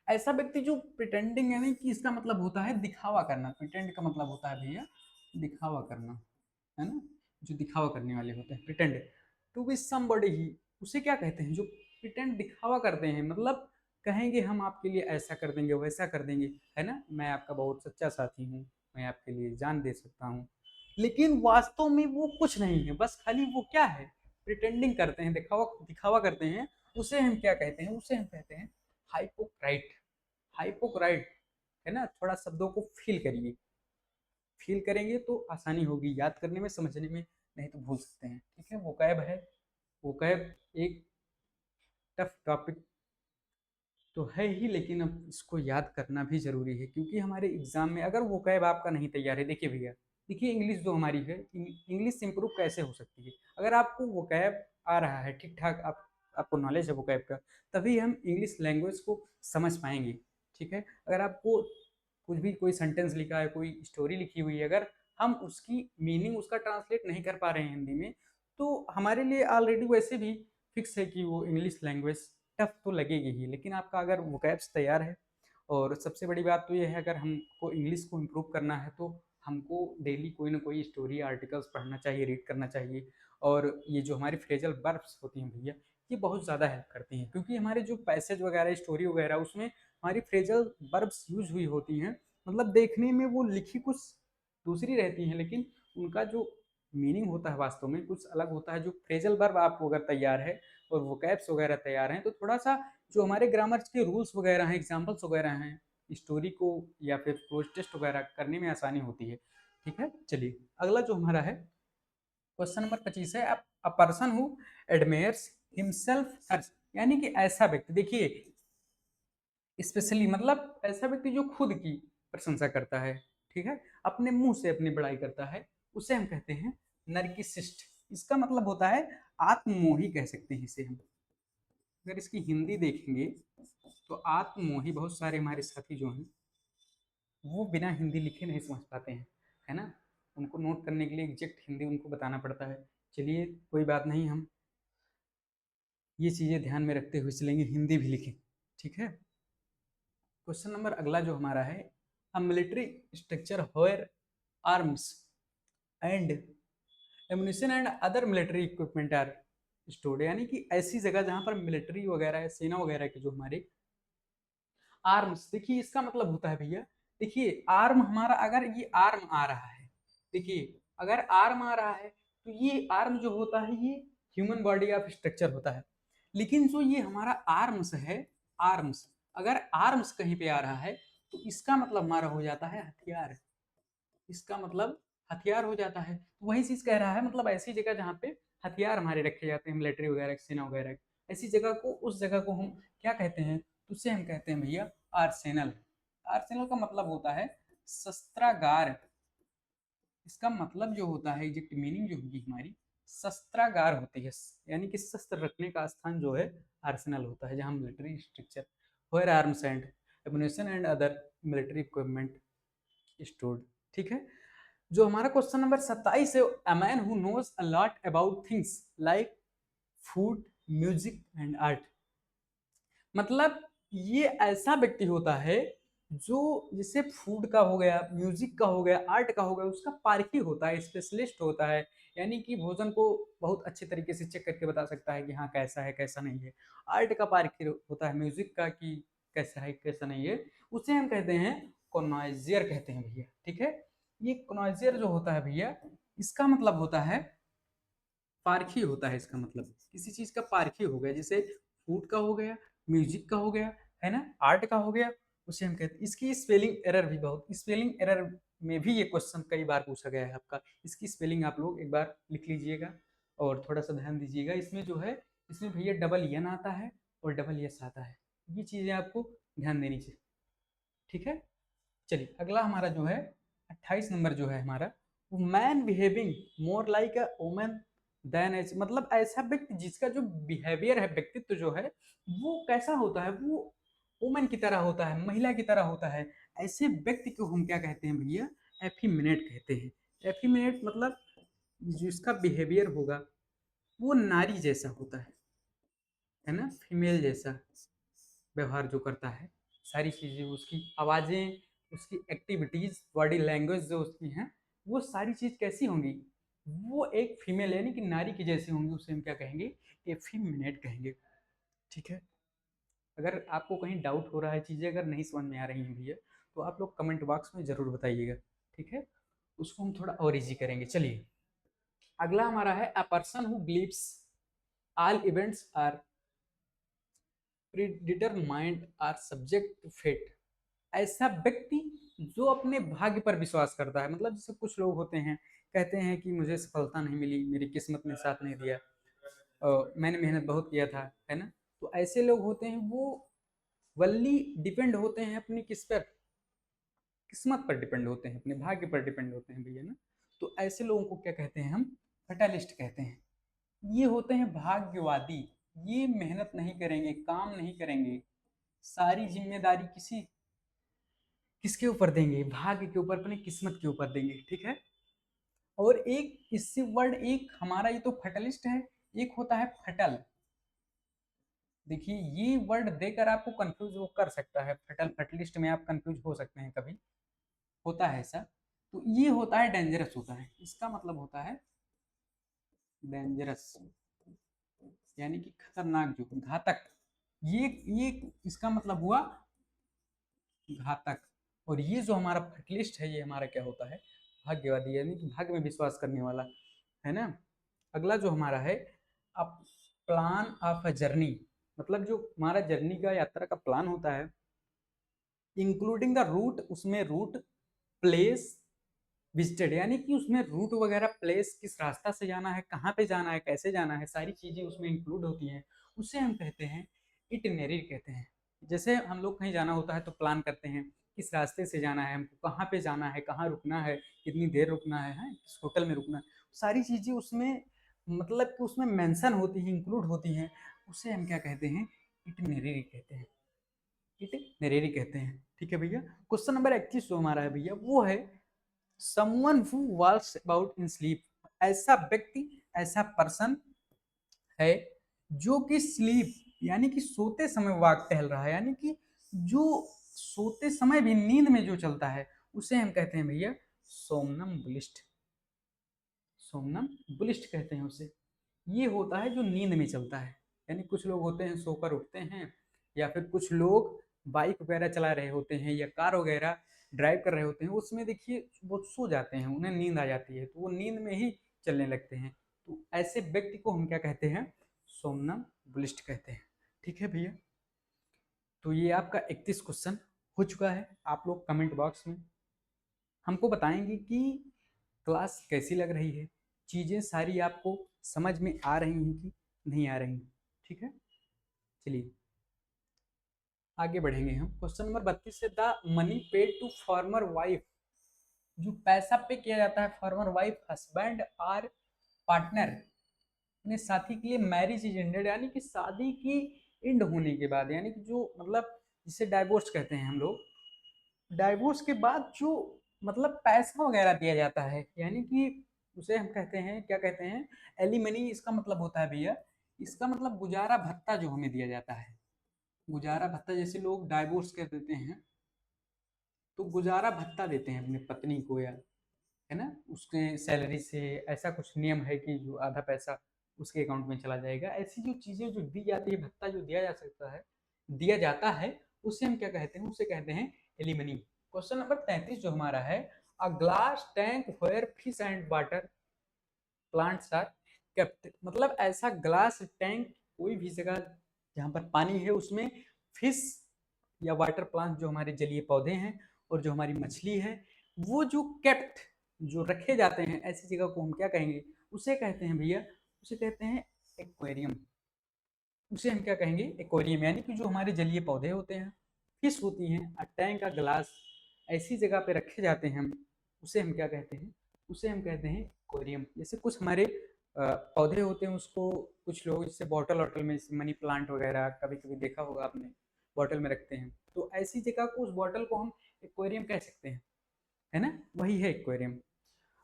ऐसा व्यक्ति जो प्रिटेंडिंग यानी कि इसका मतलब होता है दिखावा करना। प्रिटेंड का मतलब होता है भैया दिखावा करना, है ना? जो दिखावा करने वाले होते हैं pretend to be somebody he, उसे क्या कहते हैं? जो प्रिटेंड दिखावा करते हैं, मतलब कहेंगे हम आपके लिए ऐसा कर देंगे, वैसा कर देंगे, है ना? मैं आपका बहुत सच्चा साथी हूँ, मैं आपके लिए जान दे सकता हूँ, लेकिन वास्तव में वो कुछ नहीं है, बस खाली वो क्या है, प्रिटेंडिंग करते हैं, दिखावा दिखावा करते हैं। उसे हम क्या कहते हैं? उसे हम कहते हैं हाइपोक्राइट। हाइपोक्राइट, है ना? थोड़ा शब्दों को फील करिए, फील करेंगे तो आसानी होगी याद करने में, समझने में, नहीं तो भूल सकते हैं, ठीक है? वोकैब है, वोकैब एक टफ टॉपिक तो है ही, लेकिन अब इसको याद करना भी ज़रूरी है, क्योंकि हमारे एग्ज़ाम में अगर वोकैब आपका नहीं तैयार है, देखिए भैया, देखिए इंग्लिश जो हमारी है, इंग्लिश इम्प्रूव कैसे हो सकती है? अगर आपको वोकैब आ रहा है ठीक ठाक, आपको नॉलेज है वोकैब का, तभी हम इंग्लिश लैंग्वेज को समझ पाएंगे, ठीक है? अगर आपको कुछ भी कोई सेंटेंस लिखा है, कोई स्टोरी लिखी हुई है, अगर हम उसकी मीनिंग उसका ट्रांसलेट नहीं कर पा रहे हैं हिंदी में, तो हमारे लिए ऑलरेडी वैसे भी फिक्स है कि वो इंग्लिश लैंग्वेज टफ तो लगेगी ही, लेकिन आपका अगर वोकैब्स तैयार है, और सबसे बड़ी बात तो ये है, अगर हमको इंग्लिश को इम्प्रूव करना है तो हमको डेली कोई ना कोई स्टोरी आर्टिकल्स पढ़ना चाहिए, रीड करना चाहिए। और ये जो हमारी फ्रेजल वर्ब्स होती हैं भैया, ये बहुत ज़्यादा हेल्प करती हैं, क्योंकि हमारे जो पैसेज वगैरह, स्टोरी वगैरह, उसमें हमारी फ्रेजल वर्ब्स यूज हुई होती हैं, मतलब देखने में वो लिखी कुछ दूसरी रहती हैं, लेकिन उनका जो मीनिंग होता है वास्तव में कुछ अलग होता है। जो फ्रेजल वर्ब आपको अगर तैयार है और वोकैब्स वगैरह तैयार हैं, तो थोड़ा सा जो हमारे ग्रामर के रूल्स वगैरह हैं, एग्जाम्पल्स वगैरह हैं, स्टोरी को या फिर क्लोज टेस्ट वगैरह करने में आसानी होती है, ठीक है? चलिए अगला जो हमारा है क्वेश्चन नंबर 25 है, अ पर्सन हु एडमेयर्स हिमसेल्फ, यानी कि ऐसा व्यक्ति, देखिए स्पेशली मतलब ऐसा व्यक्ति जो खुद की प्रशंसा करता है, ठीक है, अपने मुंह से अपनी बड़ाई करता है, उसे हम कहते हैं नरकिसिस्ट। इसका मतलब होता है आत्ममोही, कह सकते हैं इसे हम। अगर इसकी हिंदी देखेंगे तो आत्ममोही, बहुत सारे हमारे साथी जो हैं वो बिना हिंदी लिखे नहीं समझ पाते हैं, है ना? उनको नोट करने के लिए एग्जैक्ट हिंदी उनको बताना पड़ता है। चलिए कोई बात नहीं, हम ये चीज़ें ध्यान में रखते हुए चलेंगे, हिंदी भी लिखें, ठीक है? क्वेश्चन नंबर अगला जो हमारा है, a military structure where arms and ammunition and other military equipment are stored, यानी कि ऐसी जगह जहां पर मिलिट्री वगैरह, सेना वगैरह के जो हमारे आर्म्स, देखिए इसका मतलब होता है भैया, देखिए आर्म हमारा, अगर ये आर्म आ रहा है, देखिए अगर आर्म आ रहा है तो ये आर्म जो होता है ये ह्यूमन बॉडी ऑफ स्ट्रक्चर होता है, लेकिन जो ये हमारा आर्म्स है, आर्म्स, अगर आर्म्स कहीं पे आ रहा है तो इसका मतलब हमारा हो जाता है हथियार, इसका मतलब हथियार हो जाता है। तो वही चीज कह रहा है, मतलब ऐसी जगह जहाँ पे हथियार हमारे रखे जाते हैं, मिलिट्री वगैरह, सेना वगैरह, ऐसी जगह को, उस जगह को हम क्या कहते हैं? तो उसे हम कहते हैं भैया आर्सेनल। आर्सेनल का मतलब होता है शस्त्रागार। इसका मतलब जो होता है, एग्जैक्ट मीनिंग जो होगी हमारी, शस्त्रागार होती है, यानी कि शस्त्र रखने का स्थान जो है आर्सेनल होता है, जहाँ military structure where arms and ammunition and other military equipment stored, ठीक है? जो हमारा क्वेश्चन नंबर 27 है, a man who knows a lot about things like food, music and art, मतलब ये ऐसा व्यक्ति होता है जो, जैसे फूड का हो गया, म्यूजिक का हो गया, आर्ट का हो गया, उसका पारखी होता है, स्पेशलिस्ट होता है, यानी कि भोजन को बहुत अच्छे तरीके से चेक करके बता सकता है कि हाँ कैसा है कैसा नहीं है। आर्ट का पारखी होता है, म्यूजिक का कि कैसा है कैसा नहीं है, उसे हम कहते हैं कॉनॉइजियर, कहते हैं भैया, ठीक है? ये कॉनॉइजियर जो होता है भैया, इसका मतलब होता है पारखी होता है, इसका मतलब किसी चीज का पारखी हो गया, जैसे फूड का हो गया, म्यूजिक का हो गया, है ना, आर्ट का हो गया, उसे हम कहते हैं। इसकी स्पेलिंग एरर भी बहुत, स्पेलिंग एरर में भी ये क्वेश्चन कई बार पूछा गया है आपका। इसकी स्पेलिंग आप लोग एक बार लिख लीजिएगा और थोड़ा सा ध्यान दीजिएगा। इसमें जो है, इसमें भैया डबल एन आता है और डबल एस आता है, ये चीज़ें आपको ध्यान देनी चाहिए, ठीक है। चलिए अगला हमारा जो है 28 नंबर जो है हमारा, man behaving more like a woman than as, मतलब ऐसा व्यक्ति जिसका जो बिहेवियर है, व्यक्तित्व जो है वो कैसा होता है, वो वुमन की तरह होता है, महिला की तरह होता है। ऐसे व्यक्ति को हम क्या कहते हैं भैया, एफीमिनेट कहते हैं। एफीमिनेट मतलब जिसका बिहेवियर होगा वो नारी जैसा होता है ना, फीमेल जैसा व्यवहार जो करता है, सारी चीज़ें, उसकी आवाज़ें, उसकी एक्टिविटीज़, बॉडी लैंग्वेज जो उसकी हैं, वो सारी चीज़ कैसी होंगी, वो एक फीमेल यानी कि नारी की जैसी होंगी। उसे हम क्या कहेंगे, एफीमिनेट कहेंगे, ठीक है। अगर आपको कहीं डाउट हो रहा है, चीज़ें अगर नहीं समझ में आ रही हैं भैया, तो आप लोग कमेंट बॉक्स में ज़रूर बताइएगा, ठीक है। उसको हम थोड़ा और ईजी करेंगे। चलिए अगला हमारा है, a person who believes all events are predetermined or subject to fate. ऐसा व्यक्ति जो अपने भाग्य पर विश्वास करता है, मतलब जैसे कुछ लोग होते हैं, कहते हैं कि मुझे सफलता नहीं मिली, मेरी किस्मत ने साथ नहीं दिया, मैंने मेहनत बहुत किया था, है ना। तो ऐसे लोग होते हैं, वो वल्ली डिपेंड होते हैं अपनी किस पर, किस्मत पर डिपेंड होते हैं, अपने भाग्य पर डिपेंड होते हैं भैया ना। तो ऐसे लोगों को क्या कहते हैं हम, फैटालिस्ट कहते हैं। ये होते हैं भाग्यवादी, ये मेहनत नहीं करेंगे, काम नहीं करेंगे, सारी जिम्मेदारी किसके ऊपर देंगे, भाग्य के ऊपर, अपनी किस्मत के ऊपर देंगे, ठीक है। और एक इससे वर्ड, एक हमारा ये तो फटलिस्ट है, एक होता है फटल। देखिए ये वर्ड देकर आपको कंफ्यूज वो कर सकता है, फटल फटलिस्ट में आप कंफ्यूज हो सकते हैं, कभी होता है ऐसा। तो ये होता है डेंजरस होता है, इसका मतलब होता है डेंजरस, यानी कि खतरनाक, जो घातक। ये इसका मतलब हुआ घातक। और ये जो हमारा फटलिस्ट है, ये हमारा क्या होता है, भाग्यवादी, यानी कि भाग्य में विश्वास करने वाला, है ना। अगला जो हमारा है, अब प्लान ऑफ अ जर्नी, मतलब जो हमारा जर्नी का, यात्रा का प्लान होता है, इंक्लूडिंग द रूट, उसमें रूट, प्लेस विजिटेड, यानी कि उसमें रूट वगैरह, प्लेस, किस रास्ता से जाना है, कहाँ पे जाना है, कैसे जाना है, सारी चीज़ें उसमें इंक्लूड होती हैं, उसे हम कहते हैं इटिनरी कहते हैं। जैसे हम लोग कहीं जाना होता है तो प्लान करते हैं, किस रास्ते से जाना है, हमको कहाँ पे जाना है, कहाँ रुकना है, कितनी देर रुकना है, किस होटल में रुकना है, सारी चीज़ें उसमें, मतलब कि उसमें मेंशन होती हैं, इंक्लूड होती हैं, उसे हम क्या कहते हैं, इटिनरी कहते हैं, इटिनरी कहते हैं, ठीक है भैया। क्वेश्चन नंबर 21 जो हमारा है भैया, वो है someone who walks about in sleep। ऐसा व्यक्ति, ऐसा पर्सन है जो कि स्लीप, यानी कि सोते समय वाक टहल रहा है, यानी कि जो सोते समय भी नींद में जो चलता है, उसे हम कहते हैं भैया सोमनम्बुलिस्ट। सोमनम्बुलिस्ट कहते हैं उसे। ये होता है जो नींद में चलता है, यानी कुछ लोग होते हैं सोकर उठते हैं, या फिर कुछ लोग बाइक वगैरह चला रहे होते हैं या कार वगैरह ड्राइव कर रहे होते हैं, उसमें देखिए वो सो जाते हैं, उन्हें नींद आ जाती है, तो वो नींद में ही चलने लगते हैं। तो ऐसे व्यक्ति को हम क्या कहते हैं, सोमनम्बुलिस्ट कहते हैं, ठीक है भैया। तो ये आपका 31 क्वेश्चन हो चुका है। आप लोग कमेंट बॉक्स में हमको बताएंगे कि क्लास कैसी लग रही है, चीज़ें सारी आपको समझ में आ रही हैं कि नहीं आ रही, ठीक है। चलिए आगे बढ़ेंगे हम। क्वेश्चन नंबर 32 से, the money paid to former wife, जो पैसा पे किया जाता है फॉर्मर वाइफ, हस्बैंड और पार्टनर, अपने साथी के लिए, मैरिज इज एंडेड, यानी कि शादी की एंड होने के बाद, यानी कि जो मतलब जिसे डाइवोर्स कहते हैं हम लोग, डाइवोर्स के बाद जो मतलब पैसा वगैरह दिया जाता है, यानी कि उसे हम कहते हैं, क्या कहते हैं, एलिमनी। इसका मतलब होता है भैया, इसका मतलब गुजारा भत्ता जो हमें दिया जाता है, गुजारा भत्ता। जैसे लोग डाइवोर्स कर देते हैं तो गुजारा भत्ता देते हैं अपनी पत्नी को, या है ना, उसके सैलरी से, ऐसा कुछ नियम है कि जो आधा पैसा उसके अकाउंट में चला जाएगा। ऐसी जो चीज़ें जो दी जाती है, भत्ता जो दिया जा सकता है, दिया जाता है, उसे हम क्या कहते हैं, उसे कहते हैं एलिमनी। क्वेश्चन नंबर 33 जो हमारा है, a glass tank where fish and water plants are kept, मतलब ऐसा ग्लास टैंक, कोई भी जगह जहाँ पर पानी है उसमें फिश या वाटर प्लांट जो हमारे जलीय पौधे हैं और जो हमारी मछली है, वो जो केप्ट जो रखे जाते हैं ऐसी जगह को हम क्या कहेंगे, उसे कहते हैं भैया, उसे कहते हैं एक्वेरियम। उसे हम क्या कहेंगे, एक्वेरियम। यानी कि जो हमारे जलीय पौधे होते हैं, फिश होती हैं, टैंक का ग्लास ऐसी जगह पे रखे जाते हैं हम, उसे हम क्या कहते हैं, उसे हम कहते हैं एक्वेरियम। जैसे कुछ हमारे पौधे होते हैं, उसको कुछ लोग जैसे बॉटल वॉटल में, जैसे मनी प्लांट वगैरह कभी कभी देखा होगा आपने, बॉटल में रखते हैं, तो ऐसी जगह को, उस बॉटल को हम एक्वेरियम कह सकते हैं, है ना, वही है एक्वेरियम।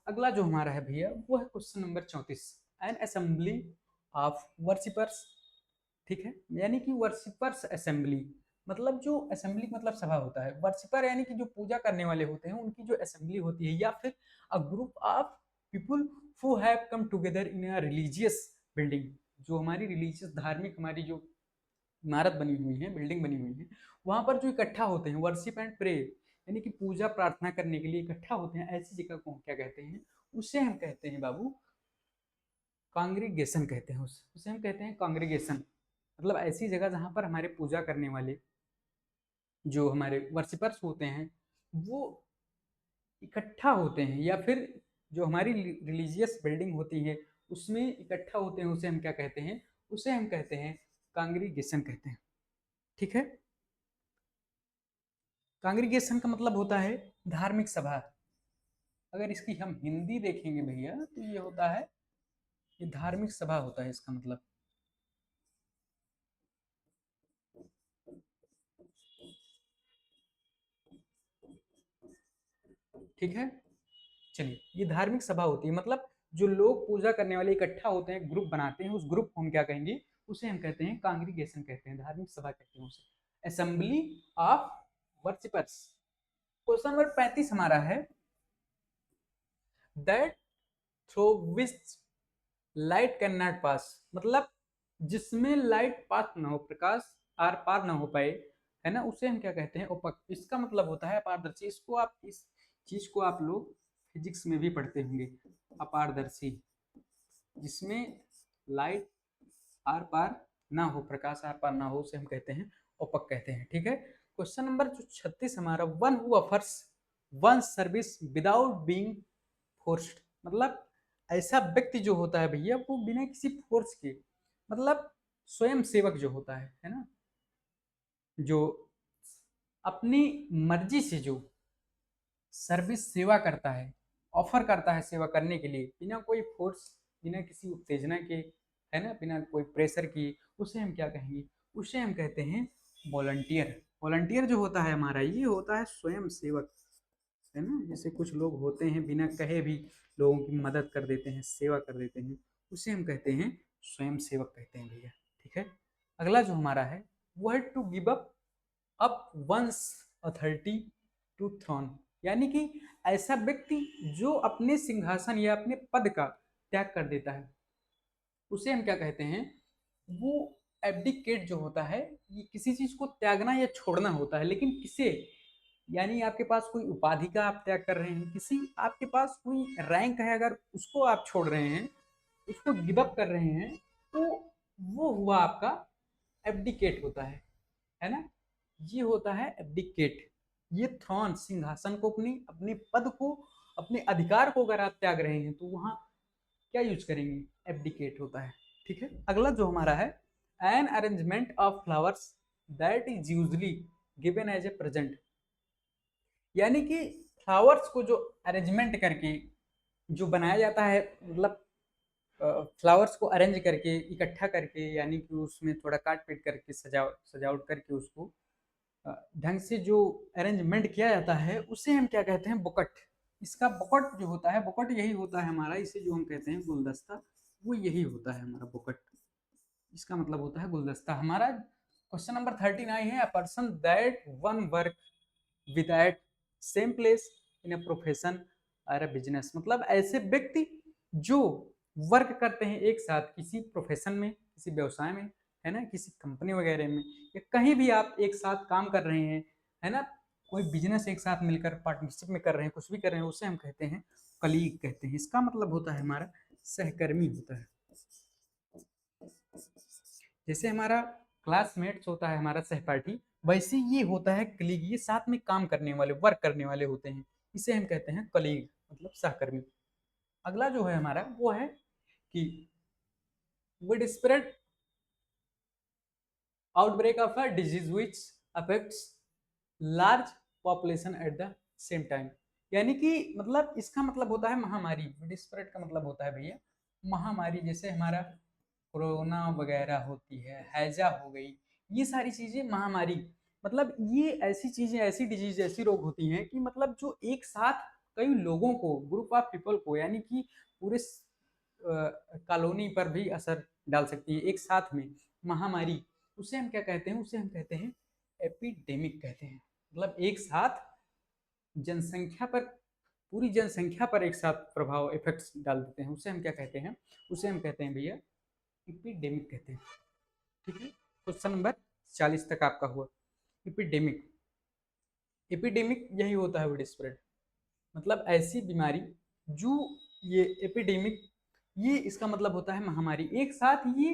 अगला जो हमारा है भैया वो है question number 34, N assembly of worshippers. ठीक है, यानी कि वर्शिपर्स असेंबली, मतलब जो असेंबली मतलब सभा होता है, वर्शिपर यानी कि जो पूजा करने वाले होते हैं उनकी जो असेंबली होती है, या फिर a group of people who have come together in a religious building. जो हमारी रिलीजियस धार्मिक हमारी जो इमारत बनी हुई है, बिल्डिंग बनी हुई है, वहां पर जो इकट्ठा होते हैं, वर्शिप एंड प्रे यानी कि पूजा प्रार्थना करने के लिए इकट्ठा होते हैं, ऐसी जगह को हम क्या कहते हैं, उसे हम कहते हैं बाबू कांग्रीगेशन कहते हैं। उसे हम कहते हैं कांग्रीगेशन। मतलब ऐसी जगह जहाँ पर हमारे पूजा करने वाले जो हमारे वर्शिपर्स होते हैं वो इकट्ठा होते हैं, या फिर जो हमारी रिलीजियस बिल्डिंग होती है उसमें इकट्ठा होते हैं, उसे हम क्या कहते हैं, उसे हम कहते हैं कांग्रीगेशन कहते हैं। ठीक है, कांग्रीगेशन का मतलब होता है धार्मिक सभा। अगर इसकी हम हिंदी देखेंगे भैया तो ये होता है, ये धार्मिक सभा होता है इसका मतलब। ठीक है, चलिए, ये धार्मिक सभा होती है, मतलब जो लोग पूजा करने वाले इकट्ठा होते हैं, ग्रुप बनाते हैं, उस ग्रुप को हम क्या कहेंगे, उसे हम कहते हैं कांग्रीगेशन कहते हैं, धार्मिक सभा कहते हैं उसे, assembly of worshippers. Question number 35 हमारा है, that through which light can not pass, मतलब जिसमें लाइट पास ना हो, प्रकाश आर पार ना हो पाए, है ना, उसे हम क्या कहते हैं, ओपक। इसका मतलब होता है अपारदर्शी। इसको आप, इस चीज को आप लोग फिजिक्स में भी पढ़ते होंगे, अपारदर्शी, जिसमें लाइट आर पार ना हो, प्रकाश आर पार ना हो, उसे हम कहते हैं ओपक कहते हैं। ठीक है, क्वेश्चन नंबर जो 36 हमारा, one who offers one service without being forced, मतलब ऐसा व्यक्ति जो होता है भैया वो बिना किसी फोर्स के, मतलब स्वयं सेवक जो होता है ना, जो अपनी मर्जी से जो सर्विस सेवा करता है, ऑफर करता है सेवा करने के लिए बिना कोई फोर्स, बिना किसी उत्तेजना के, है ना, बिना कोई प्रेशर की, उसे हम क्या कहेंगे, उसे हम कहते हैं वॉलंटियर। वॉलंटियर जो होता है हमारा, ये होता है स्वयं सेवक, है ना। जैसे कुछ लोग होते हैं बिना कहे भी लोगों की मदद कर देते हैं, सेवा कर देते हैं, उसे हम कहते हैं स्वयं सेवक कहते हैं भैया। ठीक है, अगला जो हमारा है वो है to give up one's authority to throne, यानी कि ऐसा व्यक्ति जो अपने सिंहासन या अपने पद का त्याग कर देता है, उसे हम क्या कहते हैं, वो एब्डिकेट जो होता है, ये किसी चीज को त्यागना या छोड़ना होता है, लेकिन किसे, यानी आपके पास कोई उपाधि का आप त्याग कर रहे हैं, किसी आपके पास कोई रैंक है अगर उसको आप छोड़ रहे हैं, उसको गिव अप कर रहे हैं, तो वो हुआ आपका एब्डिकेट होता है ना, ये होता है एब्डिकेट। ये थ्रॉन, सिंहासन को, अपनी अपने पद को, अपने अधिकार को अगर आप त्याग रहे हैं तो वहां क्या यूज करेंगे, एब्डिकेट होता है। ठीक है, अगला जो हमारा है, an arrangement of flowers that is usually given as a present, यानी कि फ्लावर्स को जो अरेंजमेंट करके जो बनाया जाता है, मतलब फ्लावर्स को अरेंज करके, इकट्ठा करके, यानी कि उसमें थोड़ा काट पीट करके सजावट करके उसको ढंग से जो अरेंजमेंट किया जाता है, उसे हम क्या कहते हैं, बुकट। इसका बुकट जो होता है, बुकट यही होता है हमारा, इसे जो हम कहते हैं गुलदस्ता, वो यही होता है हमारा बुकट। इसका मतलब होता है गुलदस्ता। हमारा क्वेश्चन नंबर 39 है, a person that one work with at same place in a profession और अ बिजनेस, मतलब ऐसे व्यक्ति जो वर्क करते हैं एक साथ किसी प्रोफेशन में, किसी व्यवसाय में, है ना, किसी कंपनी वगैरह में, या कहीं भी आप एक साथ काम कर रहे हैं, है ना, कोई बिजनेस एक साथ मिलकर पार्टनरशिप में कर रहे हैं, कुछ भी कर रहे हैं, उसे हम कहते हैं कलीग कहते हैं। इसका मतलब होता है हमारा सहकर्मी होता है। जैसे हमारा क्लासमेट्स होता है हमारा सहपाठी, वैसे ये होता है कलीग, ये साथ में काम करने वाले, वर्क करने वाले होते हैं, इसे हम कहते हैं कलीग, मतलब सहकर्मी। अगला जो है हमारा वो है कि wide spread outbreak of a disease which affects large population at the same time. यानी कि मतलब इसका मतलब होता है महामारी। विड स्प्रेड का मतलब होता है भैया महामारी, जैसे हमारा कोरोना वगैरह होती है, हैजा हो गई, ये सारी चीजें महामारी, मतलब ये ऐसी चीजें, ऐसी डिजीज, ऐसी रोग होती हैं कि मतलब जो एक साथ कई लोगों को, ग्रुप ऑफ पीपल को, यानी कि पूरे कॉलोनी पर भी असर डाल सकती है एक साथ में। महामारी उसे हम क्या कहते हैं, उसे हम कहते हैं एपिडेमिक कहते हैं। मतलब एक साथ जनसंख्या पर, पूरी जनसंख्या पर एक साथ प्रभाव, इफेक्ट्स डाल देते हैं, उसे हम क्या कहते हैं, उसे हम कहते हैं भैया एपिडेमिक कहते हैं। ठीक है, क्वेश्चन नंबर 40 तक आपका हुआ। एपिडेमिक, एपिडेमिक यही होता है विड स्प्रेड, मतलब ऐसी बीमारी जो, ये एपिडेमिक, ये इसका मतलब होता है महामारी, एक साथ ये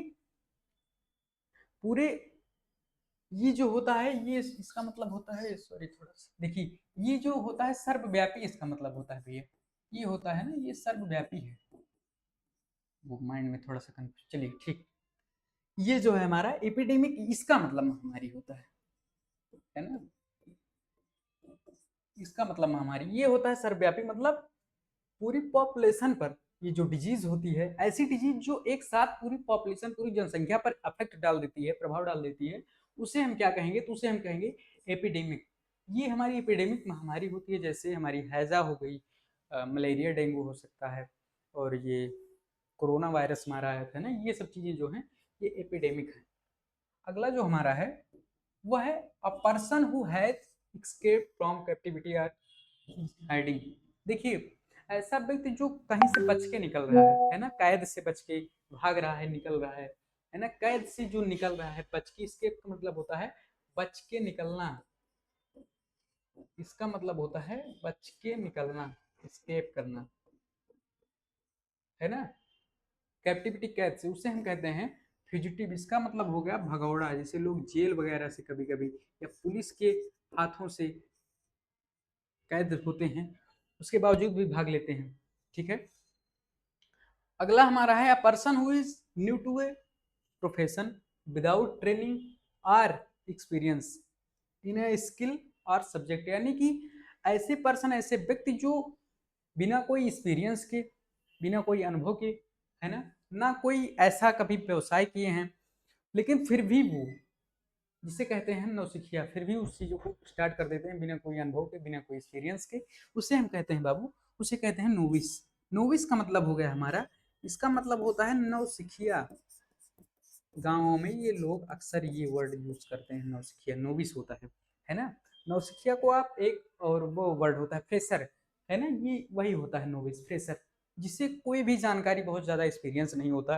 पूरे, ये जो होता है ये इसका मतलब होता है, सॉरी थोड़ा सा देखिए, ये जो होता है सर्वव्यापी इसका मतलब होता है भैया, ये होता है ना, ये सर्वव्यापी है, वो माइंड में थोड़ा सा कंफ्यूज, चलिए ठीक। ये जो है हमारा एपिडेमिक, इसका मतलब महामारी होता है ना, इसका मतलब महामारी ये होता है सर्वव्यापी, मतलब पूरी पॉपुलेशन पर ये जो डिजीज होती है, ऐसी डिजीज जो एक साथ पूरी पॉपुलेशन, पूरी जनसंख्या पर अफेक्ट डाल देती है, प्रभाव डाल देती है, उसे हम क्या कहेंगे, तो उसे हम कहेंगे एपिडेमिक। ये हमारी एपिडेमिक महामारी होती है, जैसे हमारी हैजा हो गई, मलेरिया डेंगू हो सकता है, और ये कोरोना वायरस हमारा आया था ना, ये सब चीजें जो हैं ये एपिडेमिक है। अगला जो हमारा है वह है a person who has escaped from captivity or hiding. देखिए, ऐसा व्यक्ति जो कहीं से बच के निकल रहा है ना, कैद से बच के भाग रहा है, निकल रहा है ना, कैद से जो निकल रहा है, बच के, एस्केप का मतलब होता है बच के निकलना, इसका मतलब होता है बच के निकलना, एस्केप करना, है ना, कैप्टिविटी कैद से, उसे हम कहते हैं फ्यूजिटिव। इसका मतलब हो गया भगौड़ा, जैसे लोग जेल वगैरह से कभी कभी या पुलिस के हाथों से कैद होते हैं, उसके बावजूद भी भाग लेते हैं। ठीक है, अगला हमारा है a person who is new to a profession without training और एक्सपीरियंस इन ए स्किल और सब्जेक्ट। यानी कि ऐसे पर्सन, ऐसे व्यक्ति जो बिना कोई एक्सपीरियंस के, बिना कोई अनुभव के, है ना कोई ऐसा कभी व्यवसाय किए हैं, लेकिन फिर भी वो, जिसे कहते हैं नौसिखिया, फिर भी उस चीज़ों को स्टार्ट कर देते हैं बिना कोई अनुभव के, बिना कोई एक्सपीरियंस के, उसे हम कहते हैं बाबू, उसे कहते हैं नोविस। नोविस का मतलब हो गया हमारा, इसका मतलब होता है नौसिखिया। गाँवों में ये लोग अक्सर ये वर्ड यूज करते हैं, नौसिखिया, नोविस होता है ना। नौसिखिया को आप एक और वो वर्ड होता है फ्रेशर, है ना, ये वही होता है नोविस, फ्रेशर, जिससे कोई भी जानकारी, बहुत ज़्यादा एक्सपीरियंस नहीं होता,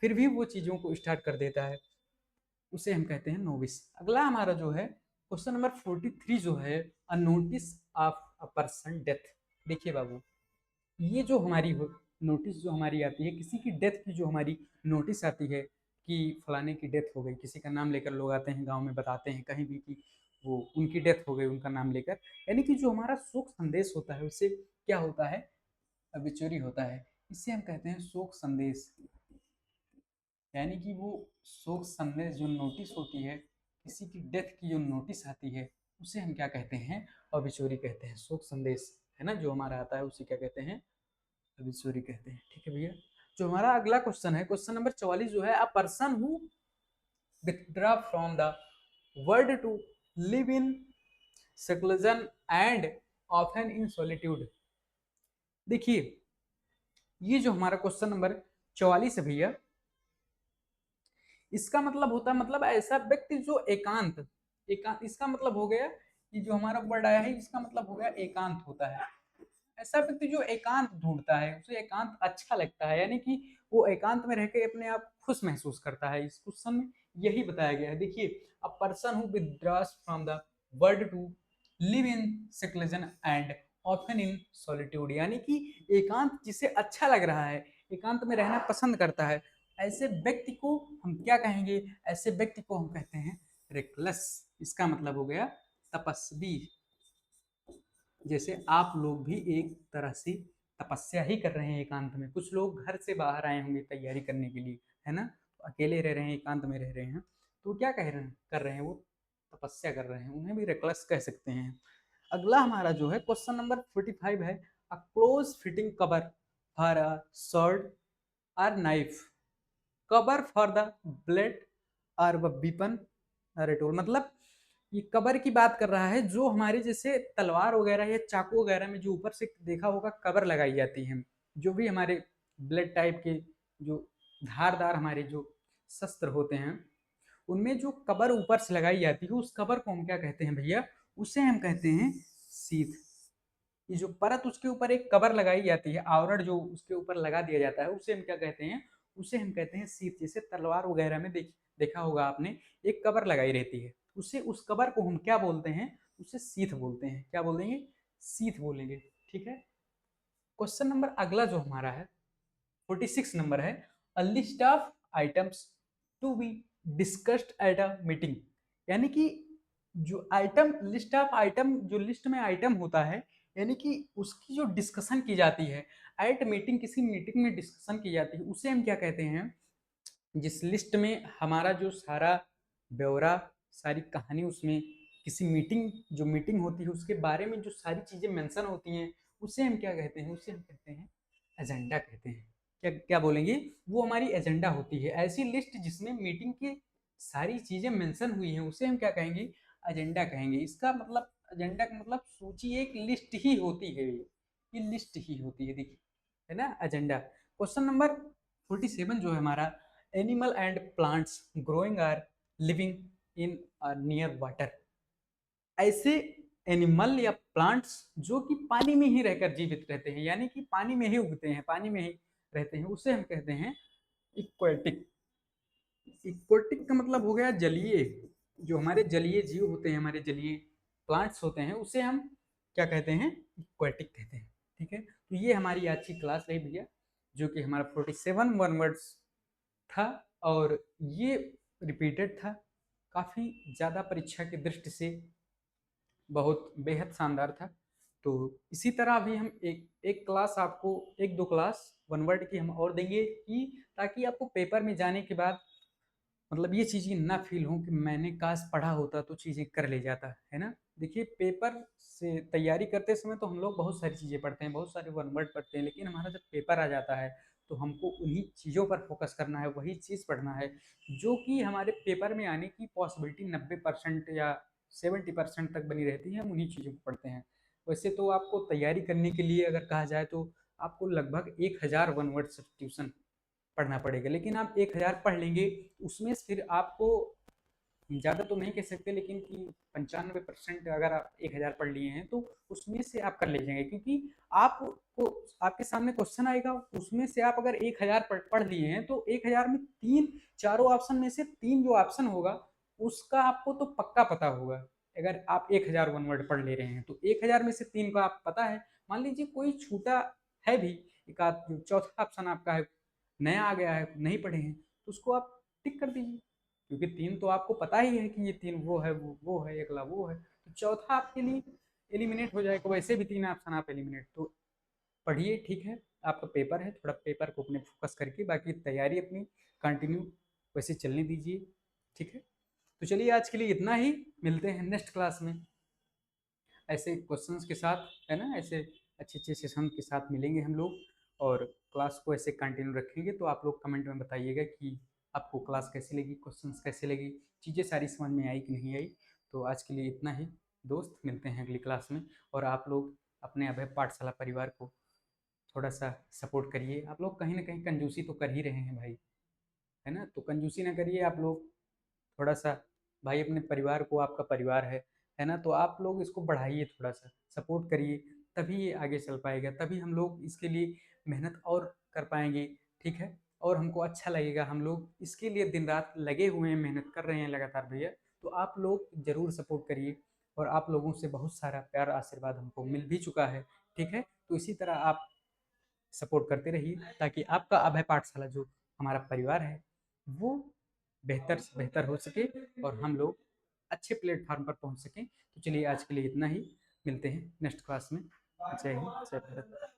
फिर भी वो चीज़ों को स्टार्ट कर देता है, उसे हम कहते हैं नोविस। अगला हमारा जो है क्वेश्चन नंबर 43 जो है a notice of a person death. देखिए बाबू, ये जो हमारी नोटिस जो हमारी आती है, किसी की डेथ की जो हमारी नोटिस आती है कि फलाने की डेथ हो गई, किसी का नाम लेकर लोग आते हैं गांव में, बताते हैं कहीं भी कि वो उनकी डेथ हो गई, उनका नाम लेकर, यानी कि जो हमारा शोक संदेश होता है, उससे क्या होता है, अबिचुरी होता है, इससे हम कहते हैं शोक संदेश। यानी कि वो शोक संदेश जो नोटिस होती है, किसी की डेथ की जो नोटिस आती है, उसे हम क्या कहते हैं, ऑबिचुरी कहते हैं। शोक संदेश है ना जो हमारा आता है, उसे क्या कहते हैं, ऑबिचुरी कहते हैं। ठीक है भैया, जो हमारा अगला क्वेश्चन है, क्वेश्चन नंबर 44 जो है a person who withdraw from the world to live in secularism and often in solitude. देखिए, ये जो हमारा क्वेश्चन नंबर 44 है भैया, इसका मतलब होता है, मतलब ऐसा व्यक्ति जो एकांत, एकांत इसका मतलब हो गया, ये जो हमारा वर्ड आया है इसका मतलब हो गया एकांत होता है। ऐसा व्यक्ति जो एकांत ढूंढता है, उसे एकांत अच्छा लगता है, यानी कि वो एकांत में रह के अपने आप खुश महसूस करता है। इस क्वेश्चन में यही बताया गया है। देखिए, a person who withdraws from the world to live in secularism and often in solitude, यानी कि एकांत जिसे अच्छा लग रहा है, एकांत में रहना पसंद करता है, ऐसे व्यक्ति को हम क्या कहेंगे? ऐसे व्यक्ति को हम कहते हैं रेकलेस। इसका मतलब हो गया तपस्वी। जैसे आप लोग भी एक तरह से तपस्या ही कर रहे हैं एकांत में। कुछ लोग घर से बाहर आए होंगे तैयारी करने के लिए, है ना, तो अकेले रह रहे हैं, एकांत में रह रहे हैं, तो क्या कह रहे हैं, कर रहे हैं, वो तपस्या कर रहे हैं, उन्हें भी रेकलेस कह सकते हैं। अगला हमारा जो है क्वेश्चन नंबर 45 है, a close fitting cover for a sword or knife, cover for the blade और weapon or a tool। मतलब ये कवर की बात कर रहा है, जो हमारे जैसे तलवार वगैरह या चाकू वगैरह में जो ऊपर से देखा होगा कवर लगाई जाती है, जो भी हमारे ब्लेड टाइप के जो धारदार हमारे जो शस्त्र होते हैं, उनमें जो कवर ऊपर से लगाई जाती है, उस कवर को हम क्या कहते हैं भैया? उसे हम कहते हैं शीथ। ये जो परत उसके ऊपर एक कवर लगाई जाती है, आवरण जो उसके ऊपर लगा दिया जाता है, उसे हम क्या कहते हैं? उसे हम कहते हैं शीथ। जैसे तलवार वगैरह में देखा होगा आपने, एक कवर लगाई रहती है, उसे उस कवर को हम क्या बोलते हैं? उसे शीथ बोलते हैं। क्या बोलेंगे? शीथ बोलेंगे। ठीक है। क्वेश्चन नंबर अगला जो हमारा है 46 नंबर है, a list of items to be discussed at a meeting. यानी कि जो आइटम, लिस्ट ऑफ आइटम, जो लिस्ट में आइटम होता है, यानी कि उसकी जो डिस्कशन की जाती है एट मीटिंग, किसी मीटिंग में डिस्कशन की जाती है, उसे हम क्या कहते हैं? जिस लिस्ट में हमारा जो सारा ब्यौरा, सारी कहानी, उसमें किसी मीटिंग, जो मीटिंग होती है उसके बारे में जो सारी चीज़ें मेंशन होती हैं, उसे हम क्या कहते हैं? उसे हम कहते हैं एजेंडा कहते हैं। क्या क्या बोलेंगे? वो हमारी एजेंडा होती है। ऐसी लिस्ट जिसमें मीटिंग की सारी चीज़ें मेंशन हुई हैं, उसे हम क्या कहेंगे? एजेंडा कहेंगे। इसका मतलब, एजेंडा का मतलब सूची, एक लिस्ट ही होती है ये लिस्ट ही होती है, देखिए, है ना, एजेंडा। क्वेश्चन नंबर 47 जो है हमारा, animal and plants growing or living in near water. ऐसे एनिमल या प्लांट्स जो कि पानी में ही रहकर जीवित रहते हैं, यानी कि पानी में ही उगते हैं, पानी में ही रहते हैं, उसे हम कहते हैं इक्वेटिक। इक्वेटिक का मतलब हो गया जलीय। जो हमारे जलीय जीव होते हैं, हमारे जलीय प्लांट्स होते हैं, उसे हम क्या कहते हैं? इक्वेटिक कहते हैं। ठीक है। तो ये हमारी आज की क्लास रही भैया, जो कि हमारा 47 वन वर्ड्स था, और ये रिपीटेड था। काफ़ी ज़्यादा परीक्षा की दृष्टि से बहुत बेहद शानदार था। तो इसी तरह अभी हम एक एक क्लास आपको, एक दो क्लास वन वर्ड की हम और देंगे, कि ताकि आपको पेपर में जाने के बाद मतलब ये चीज़ें ना फील हो कि मैंने काश पढ़ा होता तो चीज़ें कर ले जाता, है ना। देखिए, पेपर से तैयारी करते समय तो हम लोग बहुत सारी चीज़ें पढ़ते हैं, बहुत सारे वन वर्ड पढ़ते हैं, लेकिन हमारा जब पेपर आ जाता है तो हमको उन्हीं चीज़ों पर फोकस करना है, वही चीज़ पढ़ना है जो कि हमारे पेपर में आने की पॉसिबिलिटी 90% या 70% तक बनी रहती है। हम उन्हीं चीज़ों को पढ़ते हैं। वैसे तो आपको तैयारी करने के लिए अगर कहा जाए तो आपको लगभग 1000 वन वर्ड सब्स्टिट्यूशन पढ़ना पड़ेगा, लेकिन आप 1000 पढ़ लेंगे, उसमें फिर आपको ज़्यादा तो नहीं कह सकते, लेकिन कि 95% अगर आप 1000 पढ़ लिए हैं तो उसमें से आप कर ले जाएंगे, क्योंकि आपको, आपके सामने क्वेश्चन आएगा, उसमें से आप अगर 1000 पढ़ लिए हैं तो 1000 में तीन, चारों ऑप्शन में से तीन जो ऑप्शन होगा उसका आपको तो पक्का पता होगा। अगर आप 1000 वन वर्ड पढ़ ले रहे हैं तो 1000 में से तीन का आप पता है। मान लीजिए कोई छूटा है भी, एक आध चौथा ऑप्शन आपका है, नया आ गया है, नहीं पढ़े हैं, तो उसको आप टिक कर दीजिए, क्योंकि तीन तो आपको पता ही है कि ये तीन वो है, वो है, अगला वो है, तो चौथा आपके लिए एलिमिनेट हो जाएगा। वैसे भी तीन ऑप्शन आप एलिमिनेट, तो पढ़िए, ठीक है। आपका पेपर है, थोड़ा पेपर को अपने फोकस करके बाकी तैयारी अपनी कंटिन्यू वैसे चलने दीजिए, ठीक है। तो चलिए, आज के लिए इतना ही। मिलते हैं नेक्स्ट क्लास में ऐसे क्वेश्चंस के साथ, है ना, ऐसे अच्छे अच्छे सेशन के साथ मिलेंगे हम लोग, और क्लास को ऐसे कंटिन्यू रखेंगे। तो आप लोग कमेंट में बताइएगा कि आपको क्लास कैसी लगी, क्वेश्चंस कैसे लगी, चीज़ें सारी समझ में आई कि नहीं आई। तो आज के लिए इतना ही दोस्त, मिलते हैं अगली क्लास में। और आप लोग अपने अभय पाठशाला परिवार को थोड़ा सा सपोर्ट करिए। आप लोग कहीं ना कहीं कंजूसी तो कर ही रहे हैं भाई, है ना, तो कंजूसी ना करिए आप लोग, थोड़ा सा भाई अपने परिवार को, आपका परिवार है ना, तो आप लोग इसको बढ़ाइए, थोड़ा सा सपोर्ट करिए, तभी ये आगे चल पाएगा, तभी हम लोग इसके लिए मेहनत और कर पाएंगे, ठीक है। और हमको अच्छा लगेगा, हम लोग इसके लिए दिन रात लगे हुए हैं, मेहनत कर रहे हैं लगातार भैया। तो आप लोग ज़रूर सपोर्ट करिए, और आप लोगों से बहुत सारा प्यार आशीर्वाद हमको मिल भी चुका है, ठीक है। तो इसी तरह आप सपोर्ट करते रहिए, ताकि आपका अभय पाठशाला जो हमारा परिवार है वो बेहतर से बेहतर हो सके और हम लोग अच्छे प्लेटफॉर्म पर पहुंच सकें। तो चलिए आज के लिए इतना ही, मिलते हैं नेक्स्ट क्लास में। जय हिंद, जय भारत।